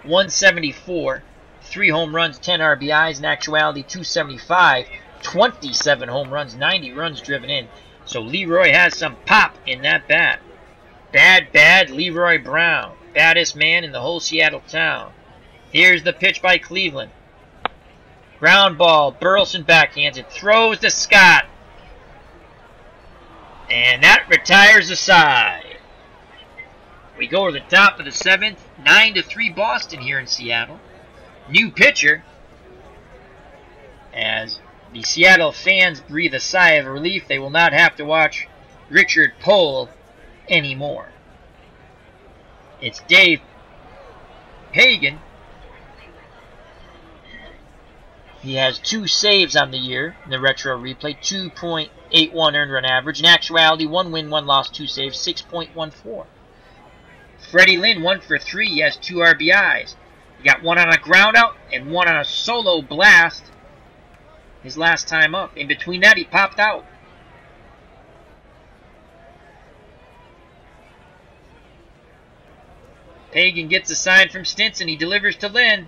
174, 3 home runs, 10 RBIs. In actuality, 275, 27 home runs, 90 runs driven in. So Leroy has some pop in that bat. Bad Leroy Brown. Baddest man in the whole Seattle town. Here's the pitch by Cleveland. Ground ball. Burleson backhands it. Throws to Scott. And that retires the side. We go to the top of the 7th. 9-3 Boston here in Seattle. New pitcher. As the Seattle fans breathe a sigh of relief, they will not have to watch Richard Pohl anymore. It's Dave Pagan. He has 2 saves on the year in the retro replay, 2.81 earned run average. In actuality, 1 win, 1 loss, 2 saves, 6.14. Freddie Lynn, 1 for 3. He has 2 RBIs. He got 1 on a ground out and 1 on a solo blast his last time up. In between that, he popped out. Pagan gets a sign from Stinson. He delivers to Lynn.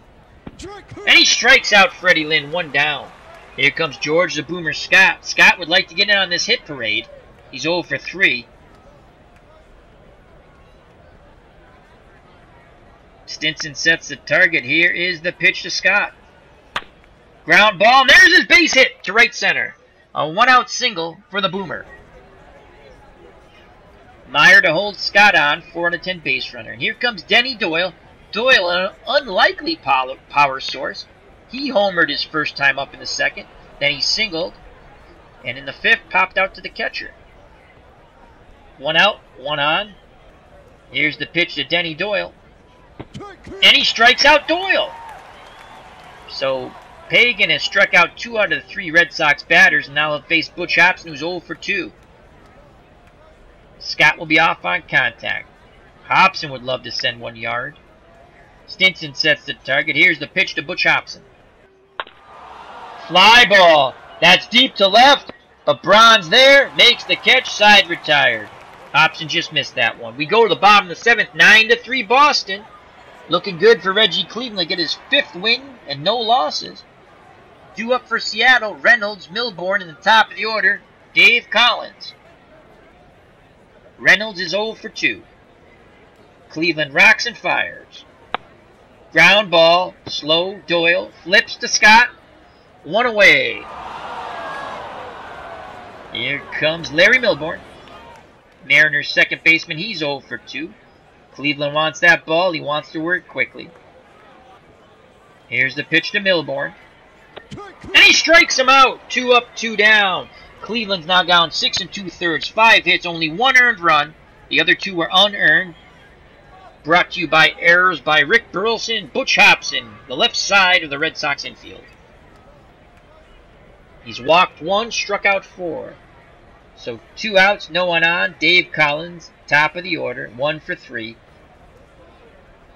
And he strikes out Freddie Lynn, 1 down. Here comes George the Boomer Scott. Scott would like to get in on this hit parade. He's 0 for 3. Stinson sets the target. Here is the pitch to Scott. Ground ball, and there's his base hit to right center. A 1-out single for the Boomer. Meyer to hold Scott on, 4-10 base runner. And here comes Denny Doyle. Doyle, an unlikely power source. He homered his first time up in the 2nd. Then he singled. And in the 5th, popped out to the catcher. 1 out, 1 on. Here's the pitch to Denny Doyle. And he strikes out Doyle. So Pagan has struck out 2 out of the 3 Red Sox batters, and now he'll face Butch Hobson, who's 0 for 2. Scott will be off on contact. Hobson would love to send 1 yard. Stinson sets the target. Here's the pitch to Butch Hobson. Fly ball. That's deep to left, but Braun's there. Makes the catch. Side retired. Hobson just missed that one. We go to the bottom of the 7th. 9-3 Boston. Looking good for Reggie Cleveland. Get his 5th win and no losses. Due up for Seattle, Reynolds, Milbourne in the top of the order. Dave Collins. Reynolds is 0 for 2. Cleveland rocks and fires. Ground ball, slow, Doyle, flips to Scott. 1 away. Here comes Larry Milbourne. Mariners second baseman, he's 0 for 2. Cleveland wants that ball. He wants to work quickly. Here's the pitch to Milbourne. And he strikes him out. 2 up, 2 down. Cleveland's now down 6 2/3. 5 hits, only 1 earned run. The other 2 were unearned. Brought to you by errors by Rick Burleson and Butch Hobson, the left side of the Red Sox infield. He's walked 1, struck out 4. So 2 outs, no one on. Dave Collins, top of the order, 1 for 3.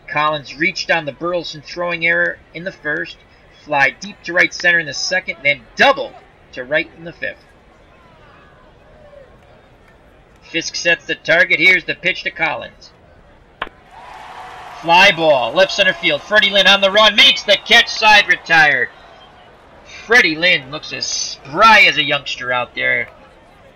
Collins reached on the Burleson throwing error in the 1st, fly deep to right center in the 2nd, then double to right in the 5th. Fisk sets the target. Here's the pitch to Collins. Fly ball, left center field. Freddie Lynn on the run, makes the catch, side retired. Freddie Lynn looks as spry as a youngster out there.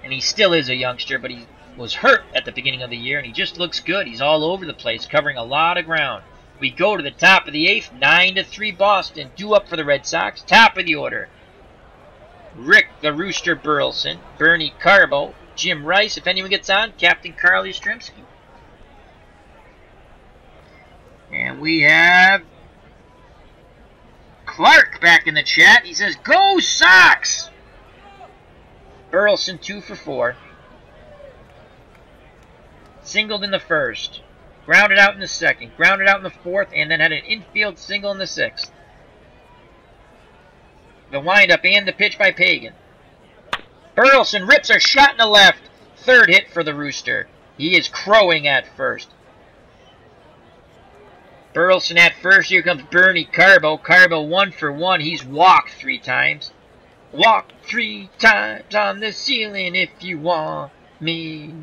And he still is a youngster, but he was hurt at the beginning of the year, and he just looks good. He's all over the place, covering a lot of ground. We go to the top of the 8th, 9-3 Boston. Due up for the Red Sox, top of the order. Rick the Rooster Burleson, Bernie Carbo, Jim Rice, if anyone gets on, Captain Carl Yastrzemski. And we have Clark back in the chat. He says, "Go Sox!" Burleson 2 for 4. Singled in the 1st. Grounded out in the 2nd. Grounded out in the 4th. And then had an infield single in the 6th. The windup and the pitch by Pagan. Burleson rips a shot in the left. 3rd hit for the Rooster. He is crowing at first. Burleson at first. Here comes Bernie Carbo. Carbo 1 for 1. He's walked 3 times. Walk 3 times on the ceiling if you want me.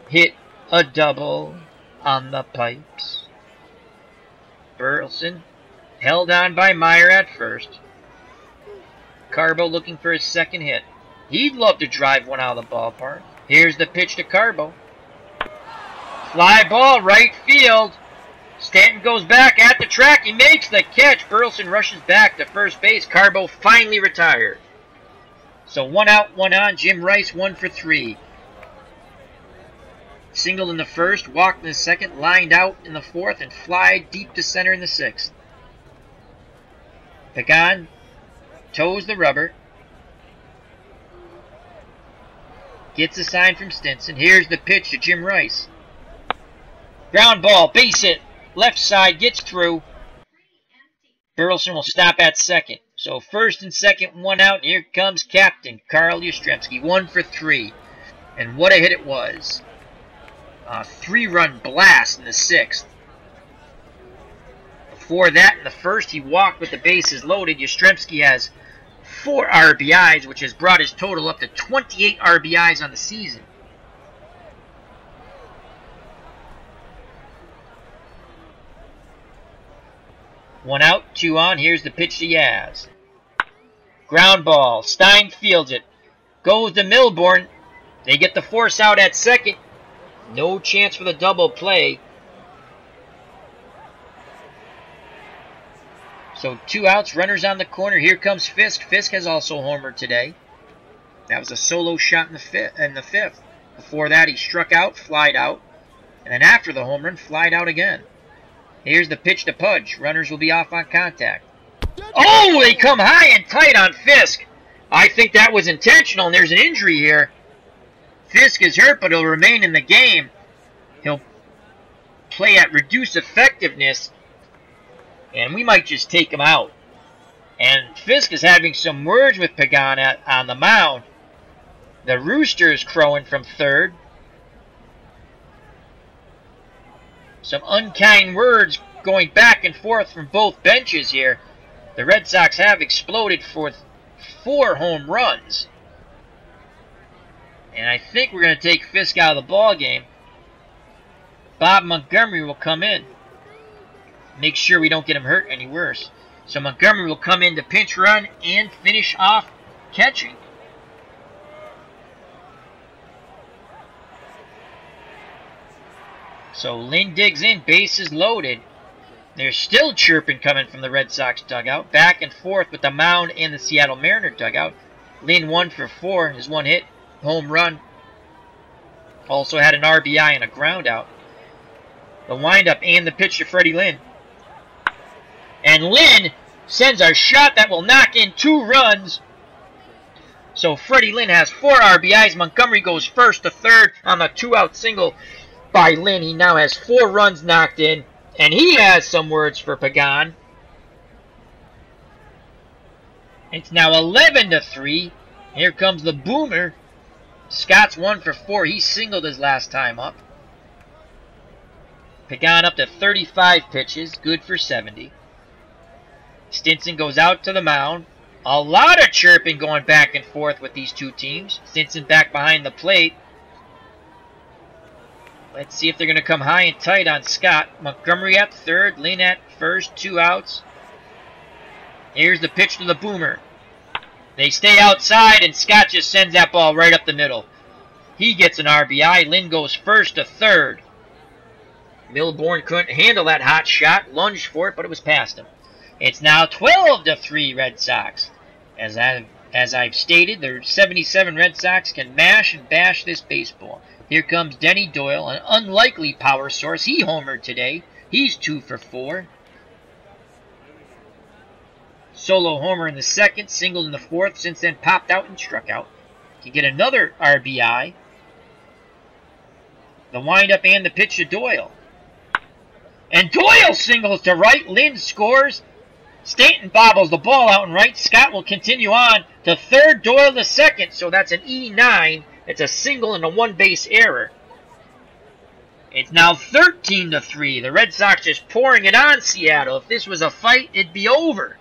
Hit a double on the pipes. Burleson held on by Meyer at first. Carbo looking for his second hit. He'd love to drive one out of the ballpark. Here's the pitch to Carbo. Fly ball, right field. Stanton goes back at the track. He makes the catch. Burleson rushes back to first base. Carbo finally retired. So 1 out, 1 on. Jim Rice 1 for 3. Singled in the first, walked in the second, lined out in the fourth, and fly deep to center in the sixth. Pagan toes the rubber. Gets a sign from Stinson. Here's the pitch to Jim Rice. Ground ball, base hit. Left side gets through. Burleson will stop at second. So first and second, 1 out. And here comes Captain Carl Yastrzemski. 1 for 3. And what a hit it was. A 3-run blast in the 6th. Before that, in the first, he walked with the bases loaded. Yastrzemski has 4 RBIs, which has brought his total up to 28 RBIs on the season. One out, 2 on. Here's the pitch to Yaz. Ground ball. Stein fields it. Goes to Milbourne. They get the force out at second. No chance for the double play. So 2 outs, runners on the corner. Here comes Fisk. Fisk has also homered today. That was a solo shot in the fifth. Before that, he struck out, flied out. And then after the home run, flied out again. Here's the pitch to Pudge. Runners will be off on contact. Oh, they come high and tight on Fisk. I think that was intentional, and there's an injury here. Fisk is hurt, but he'll remain in the game. He'll play at reduced effectiveness, and we might just take him out. And Fisk is having some words with Pagan on the mound. The Rooster is crowing from third. Some unkind words going back and forth from both benches here. The Red Sox have exploded for 4 home runs. And I think we're going to take Fisk out of the ball game. Bob Montgomery will come in. Make sure we don't get him hurt any worse. So Montgomery will come in to pinch run and finish off catching. So Lynn digs in, bases loaded. There's still chirping coming from the Red Sox dugout. Back and forth with the mound and the Seattle Mariner dugout. Lynn 1 for 4, his 1 hit, home run. Also had an RBI and a ground out. The windup and the pitch to Freddie Lynn. And Lynn sends a shot that will knock in 2 runs. So Freddie Lynn has 4 RBIs. Montgomery goes first to third on the 2-out single by Lynn. He now has 4 runs knocked in, and he has some words for Pagan. It's now 11-3. Here comes the boomer. Scott's 1 for 4. He singled his last time up. Pagan up to 35 pitches, good for 70. Stinson goes out to the mound. A lot of chirping going back and forth with these two teams. Stinson back behind the plate. Let's see if they're going to come high and tight on Scott. Montgomery at third, Lynn at first, 2 outs. Here's the pitch to the boomer. They stay outside, and Scott just sends that ball right up the middle. He gets an RBI. Lynn goes first to third. Milbourne couldn't handle that hot shot, lunged for it, but it was past him. It's now 12-3 Red Sox. As I've stated, the 77 Red Sox can mash and bash this baseball. Here comes Denny Doyle, an unlikely power source. He homered today. He's 2 for 4. Solo homer in the second, singled in the fourth, since then popped out and struck out. Can get another RBI. The windup and the pitch to Doyle. And Doyle singles to right. Lynn scores. Stanton bobbles the ball out and right. Scott will continue on to third, Doyle to second. So that's an E9. It's a single and a 1-base error. It's now 13-3. The Red Sox just pouring it on Seattle. If this was a fight, it'd be over.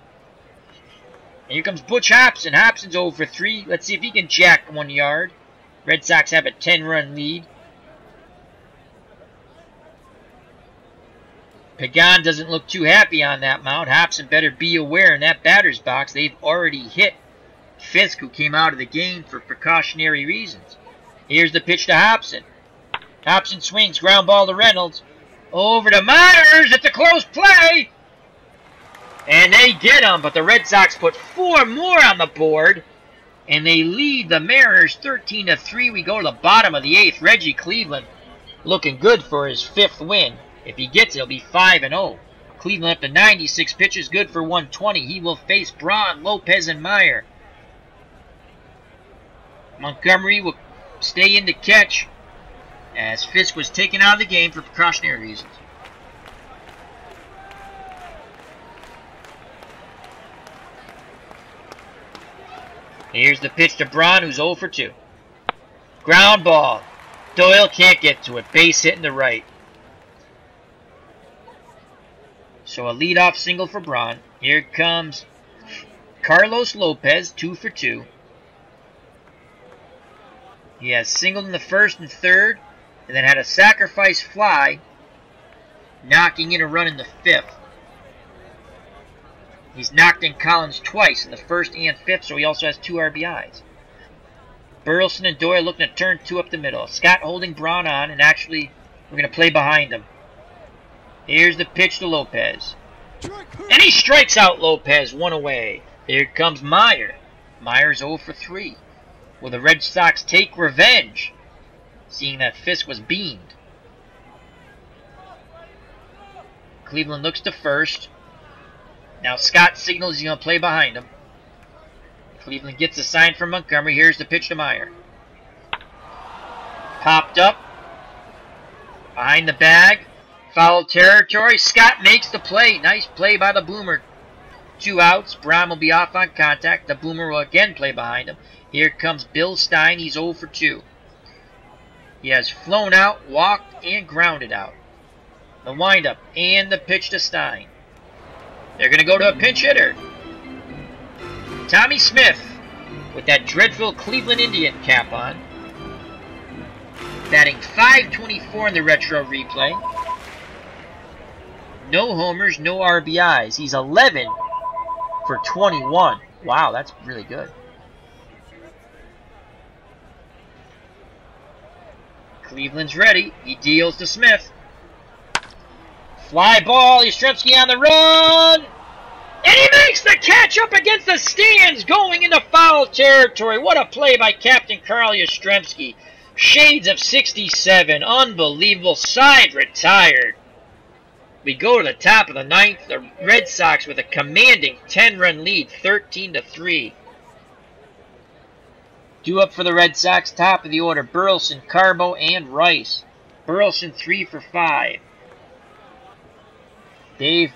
And here comes Butch Hobson. Hobson's 0 for 3. Let's see if he can jack 1 yard. Red Sox have a 10-run lead. Pagan doesn't look too happy on that mound. Hobson better be aware in that batter's box. They've already hit Fisk, who came out of the game for precautionary reasons. Here's the pitch to Hobson. Hobson swings, ground ball to Reynolds. Over to Myers. It's a close play. And they get him, but the Red Sox put 4 more on the board. And they lead the Mariners 13-3. We go to the bottom of the 8th. Reggie Cleveland looking good for his 5th win. If he gets it, it'll be 5-0. Cleveland up to 96 pitches, good for 120. He will face Braun, Lopez, and Meyer. Montgomery will stay in to catch, as Fisk was taken out of the game for precautionary reasons. Here's the pitch to Braun, who's 0 for 2. Ground ball. Doyle can't get to it. Base hit in the right. So a leadoff single for Braun. Here comes Carlos Lopez, 2 for 2. He has singled in the 1st and 3rd, and then had a sacrifice fly, knocking in a run in the 5th. He's knocked in Collins twice in the 1st and 5th, so he also has 2 RBIs. Burleson and Doyle looking to turn 2 up the middle. Scott holding Braun on, and actually, we're going to play behind him. Here's the pitch to Lopez. And he strikes out Lopez, 1 away. Here comes Meyer. Meyer's 0 for 3. Will the Red Sox take revenge, seeing that Fisk was beamed? Cleveland looks to first. Now Scott signals he's going to play behind him. Cleveland gets a sign from Montgomery. Here's the pitch to Meyer. Popped up. Behind the bag. Foul territory. Scott makes the play. Nice play by the Boomer. 2 outs. Braun will be off on contact. The Boomer will again play behind him. Here comes Bill Stein. He's 0 for 2. He has flown out, walked, and grounded out. The windup and the pitch to Stein. They're going to go to a pinch hitter. Tommy Smith with that dreadful Cleveland Indian cap on. Batting .524 in the retro replay. No homers, no RBIs. He's 11 for 21. Wow, that's really good. Cleveland's ready. He deals to Smith. Fly ball. Yastrzemski on the run. And he makes the catch up against the stands, going into foul territory. What a play by Captain Carl Yastrzemski. Shades of 67. Unbelievable. Side retired. We go to the top of the 9th. The Red Sox with a commanding 10-run lead, 13-3. Due up for the Red Sox, top of the order, Burleson, Carbo, and Rice. Burleson 3 for 5. Dave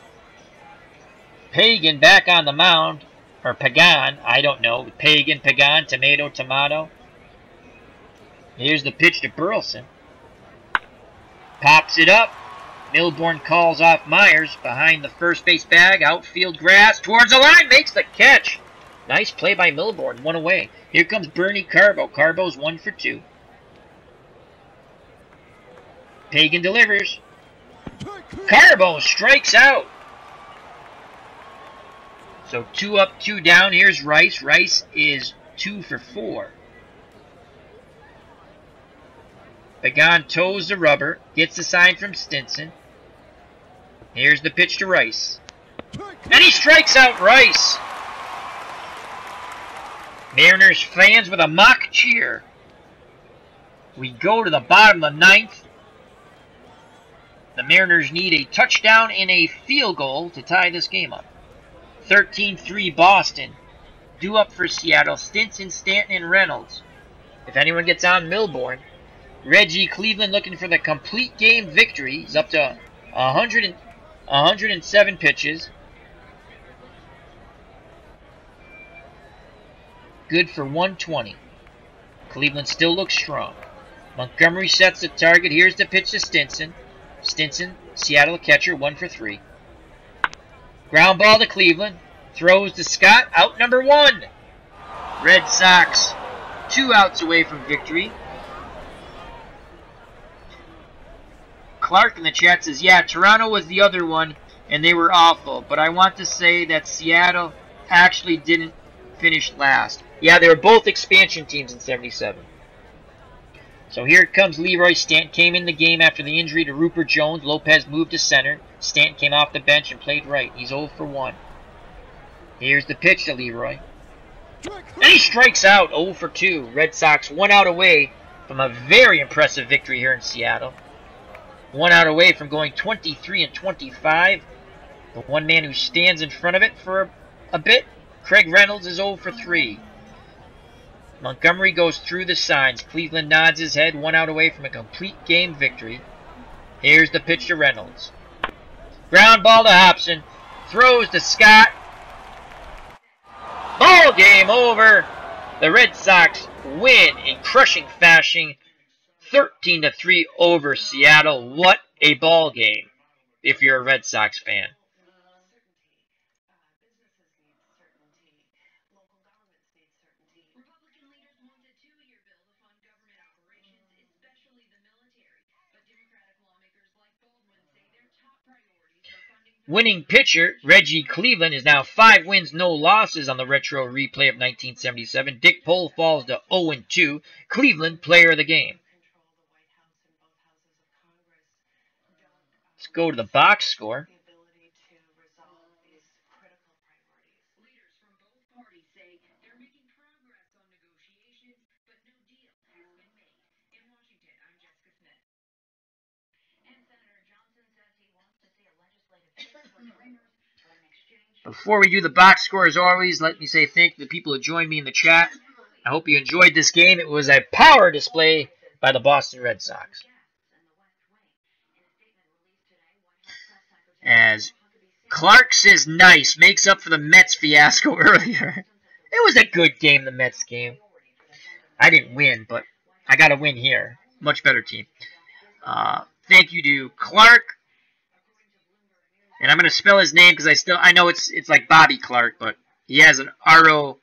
Pagan back on the mound, or Pagan, I don't know. Pagan, Pagan, tomato, tomato. Here's the pitch to Burleson. Pops it up. Milbourne calls off Myers behind the first base bag. Outfield grass towards the line. Makes the catch. Nice play by Milbourne. 1 away. Here comes Bernie Carbo. Carbo's 1 for 2. Pagan delivers. Carbo strikes out. So 2 up, 2 down. Here's Rice. Rice is 2 for 4. Pagan toes the rubber. Gets the sign from Stinson. Here's the pitch to Rice. And he strikes out Rice. Mariners fans with a mock cheer. We go to the bottom of the 9th. The Mariners need a touchdown and a field goal to tie this game up. 13-3 Boston. Due up for Seattle. Stinson, Stanton, and Reynolds. If anyone gets on Milbourne. Reggie Cleveland looking for the complete game victory. He's up to 107 pitches. Good for 120. Cleveland still looks strong. Montgomery sets the target. Here's the pitch to Stinson. Stinson, Seattle catcher, 1 for 3. Ground ball to Cleveland. Throws to Scott. Out number 1. Red Sox 2 outs away from victory. Clark in the chat says, yeah, Toronto was the other one, and they were awful. But I want to say that Seattle actually didn't finish last. Yeah, they were both expansion teams in 77. So here it comes. Leroy Stanton came in the game after the injury to Rupert Jones. Lopez moved to center. Stanton came off the bench and played right. He's 0 for 1. Here's the pitch to Leroy. And he strikes out, 0 for 2. Red Sox 1 out away from a very impressive victory here in Seattle. 1 out away from going 23-25. The one man who stands in front of it for a bit, Craig Reynolds, is 0 for 3. Montgomery goes through the signs. Cleveland nods his head, 1 out away from a complete game victory. Here's the pitch to Reynolds. Ground ball to Hobson. Throws to Scott. Ball game over. The Red Sox win in crushing fashion, 13-3 over Seattle. What a ball game if you're a Red Sox fan. Winning pitcher Reggie Cleveland is now 5 wins, no losses on the retro replay of 1977. Dick Pole falls to 0-2. Cleveland player of the game. Let's go to the box score. Before we do the box score, as always, let me say thank you to the people who joined me in the chat. I hope you enjoyed this game. It was a power display by the Boston Red Sox. As Clark says nice, makes up for the Mets fiasco earlier. It was a good game, the Mets game. I didn't win, but I got a win here. Much better team. Thank you to Clark. And I'm going to spell his name because I know it's like Bobby Clark, but he has an R-O,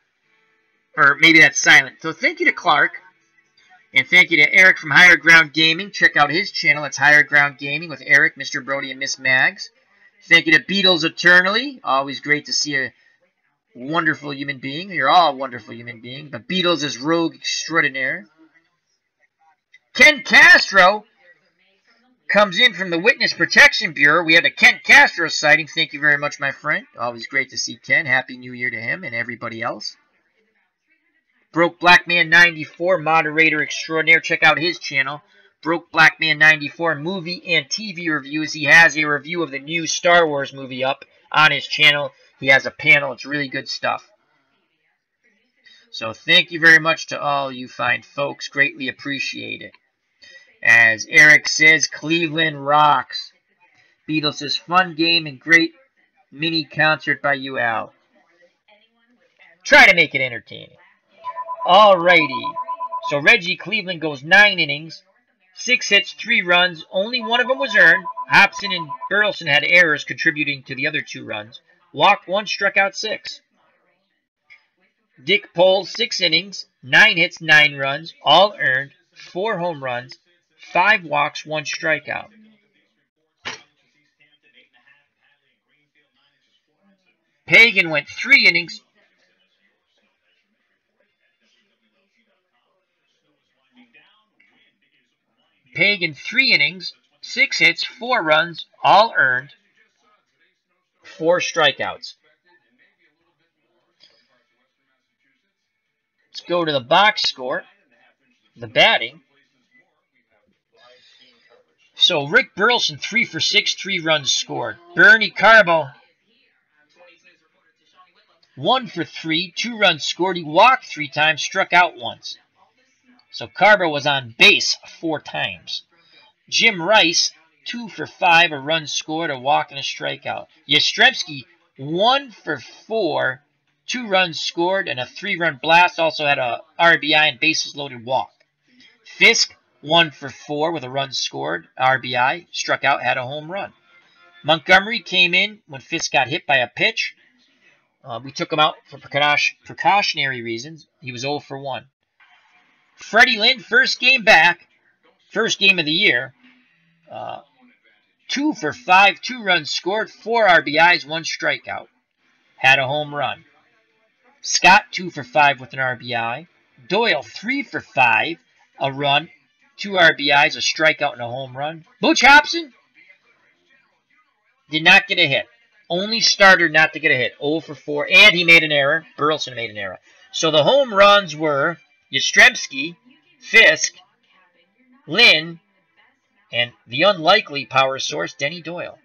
or maybe that's silent. So thank you to Clark. And thank you to Eric from Higher Ground Gaming. Check out his channel. It's Higher Ground Gaming with Eric, Mr. Brody, and Miss Mags. Thank you to Beatles Eternally. Always great to see a wonderful human being. You're all a wonderful human being. But Beatles is rogue extraordinaire. Ken Castro comes in from the Witness Protection Bureau. We had a Ken Castro sighting. Thank you very much, my friend. Always great to see Ken. Happy New Year to him and everybody else. Broke Black Man 94, moderator extraordinaire. Check out his channel. Broke Black Man 94 movie and TV reviews. He has a review of the new Star Wars movie up on his channel. He has a panel. It's really good stuff. So thank you very much to all you fine folks. Greatly appreciate it. As Eric says, Cleveland rocks. Beatles says, fun game and great mini concert by you, Al. Try to make it entertaining. Alrighty. So Reggie Cleveland goes 9 innings, 6 hits, 3 runs. Only one of them was earned. Hobson and Burleson had errors contributing to the other 2 runs. Walked 1, struck out 6. Dick Pole, 6 innings, 9 hits, 9 runs, all earned, 4 home runs, 5 walks, 1 strikeout. Pagan went 3 innings. Pagan 3 innings, 6 hits, 4 runs, all earned, 4 strikeouts. Let's go to the box score, the batting. So Rick Burleson 3 for 6, 3 runs scored. Bernie Carbo 1 for 3, 2 runs scored. He walked 3 times, struck out once. So Carbo was on base 4 times. Jim Rice 2 for 5, a run scored, a walk, and a strikeout. Yastrzemski 1 for 4, 2 runs scored, and a 3-run blast. Also had a RBI and bases loaded walk. Fisk 1 for 4 with a run scored, RBI, struck out, had a home run. Montgomery came in when Fisk got hit by a pitch. We took him out for precautionary reasons. He was 0 for 1. Freddie Lynn, first game back, first game of the year. 2 for 5, 2 runs scored, 4 RBIs, 1 strikeout. Had a home run. Scott, 2 for 5 with an RBI. Doyle, 3 for 5, a run, 2 RBIs, a strikeout, and a home run. Butch Hobson did not get a hit. Only starter not to get a hit. 0 for 4, and he made an error. Burleson made an error. So the home runs were Yastrzemski, Fisk, Lynn, and the unlikely power source, Denny Doyle.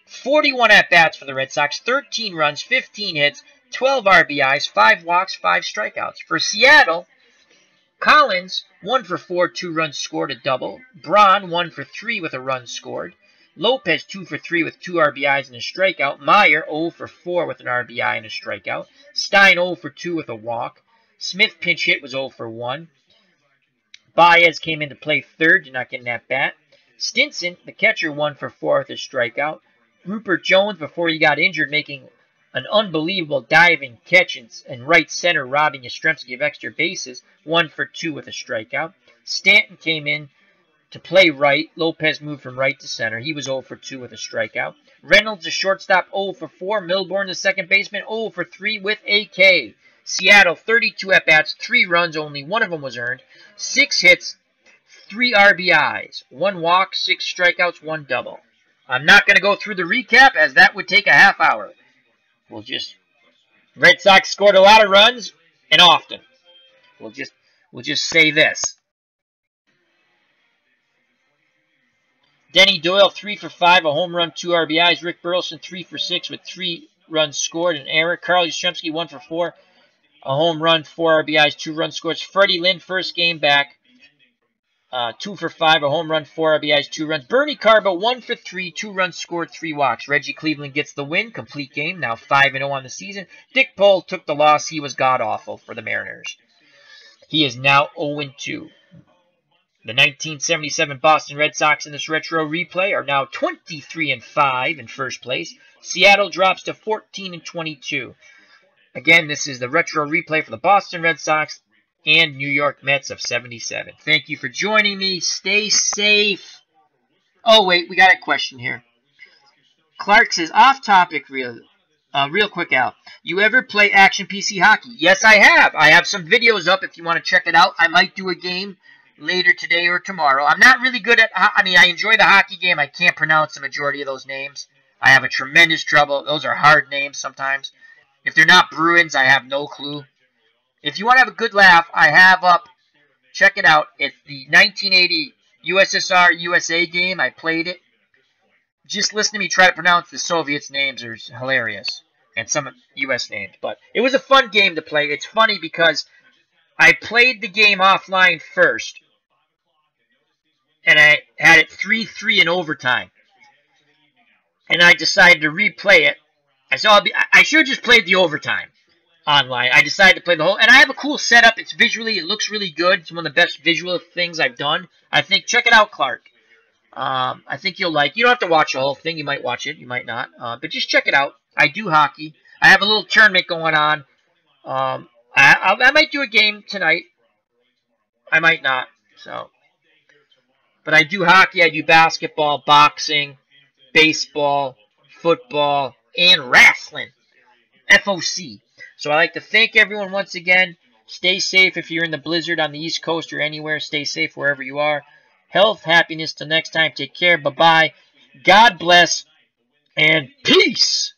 41 at-bats for the Red Sox, 13 runs, 15 hits, 12 RBIs, 5 walks, 5 strikeouts. For Seattle, Collins, 1 for 4, 2 runs scored, a double. Braun, 1 for 3 with a run scored. Lopez, 2 for 3 with 2 RBIs and a strikeout. Meyer, 0 for 4 with an RBI and a strikeout. Stein, 0 for 2 with a walk. Smith, pinch hit, was 0 for 1. Baez came in to play third, did not get an at-bat. Stinson, the catcher, 1 for 4 with a strikeout. Rupert Jones, before he got injured, making an unbelievable diving catch in right center, robbing Yastrzemski of extra bases, 1 for 2 with a strikeout. Stanton came in to play right. Lopez moved from right to center. He was 0 for 2 with a strikeout. Reynolds, the shortstop, 0 for 4. Milbourne, the second baseman, 0 for 3 with a K. Seattle, 32 at-bats, 3 runs, only 1 of them was earned. 6 hits, 3 RBIs, 1 walk, 6 strikeouts, 1 double. I'm not going to go through the recap, as that would take a half hour. Red Sox scored a lot of runs, and often. We'll just say this. Denny Doyle, 3 for 5, a home run, 2 RBIs. Rick Burleson, 3 for 6 with 3 runs scored, an error. Carl Yastrzemski, 1 for 4, a home run, 4 RBIs, 2 runs scored. Freddie Lynn, first game back, 2 for 5, a home run, 4 RBIs, 2 runs. Bernie Carbo, 1 for 3, 2 runs scored, 3 walks. Reggie Cleveland gets the win, complete game, now 5-0 on the season. Dick Pole took the loss. He was god-awful for the Mariners. He is now 0-2. The 1977 Boston Red Sox in this retro replay are now 23-5 in first place. Seattle drops to 14-22. Again, this is the retro replay for the Boston Red Sox and New York Mets of 77. Thank you for joining me. Stay safe. Oh, wait, we got a question here. Clark says, off topic, real quick, Al. You ever play Action PC Hockey? Yes, I have. I have some videos up if you want to check it out. I might do a game later today or tomorrow. I'm not really good at, I enjoy the hockey game. I can't pronounce the majority of those names. I have a tremendous trouble. Those are hard names sometimes. If they're not Bruins, I have no clue. If you want to have a good laugh, I have up, check it out. It's the 1980 USSR-USA game. I played it. Just listen to me try to pronounce the Soviets' names. Are hilarious. And some U.S. names. But it was a fun game to play. It's funny because I played the game offline first. And I had it 3-3 in overtime. And I decided to replay it. I said, I should have just played the overtime online. I decided to play the whole, and I have a cool setup. It's visually, it looks really good. It's one of the best visual things I've done. I think, check it out, Clark. I think you'll like. You don't have to watch the whole thing. You might watch it. You might not. But just check it out. I do hockey. I have a little tournament going on. I might do a game tonight. I might not. So, but I do hockey. I do basketball, boxing, baseball, football, and wrestling. FOC. So I'd like to thank everyone once again. Stay safe if you're in the blizzard on the East Coast or anywhere. Stay safe wherever you are. Health, happiness. Till next time. Take care. Bye-bye. God bless. And peace.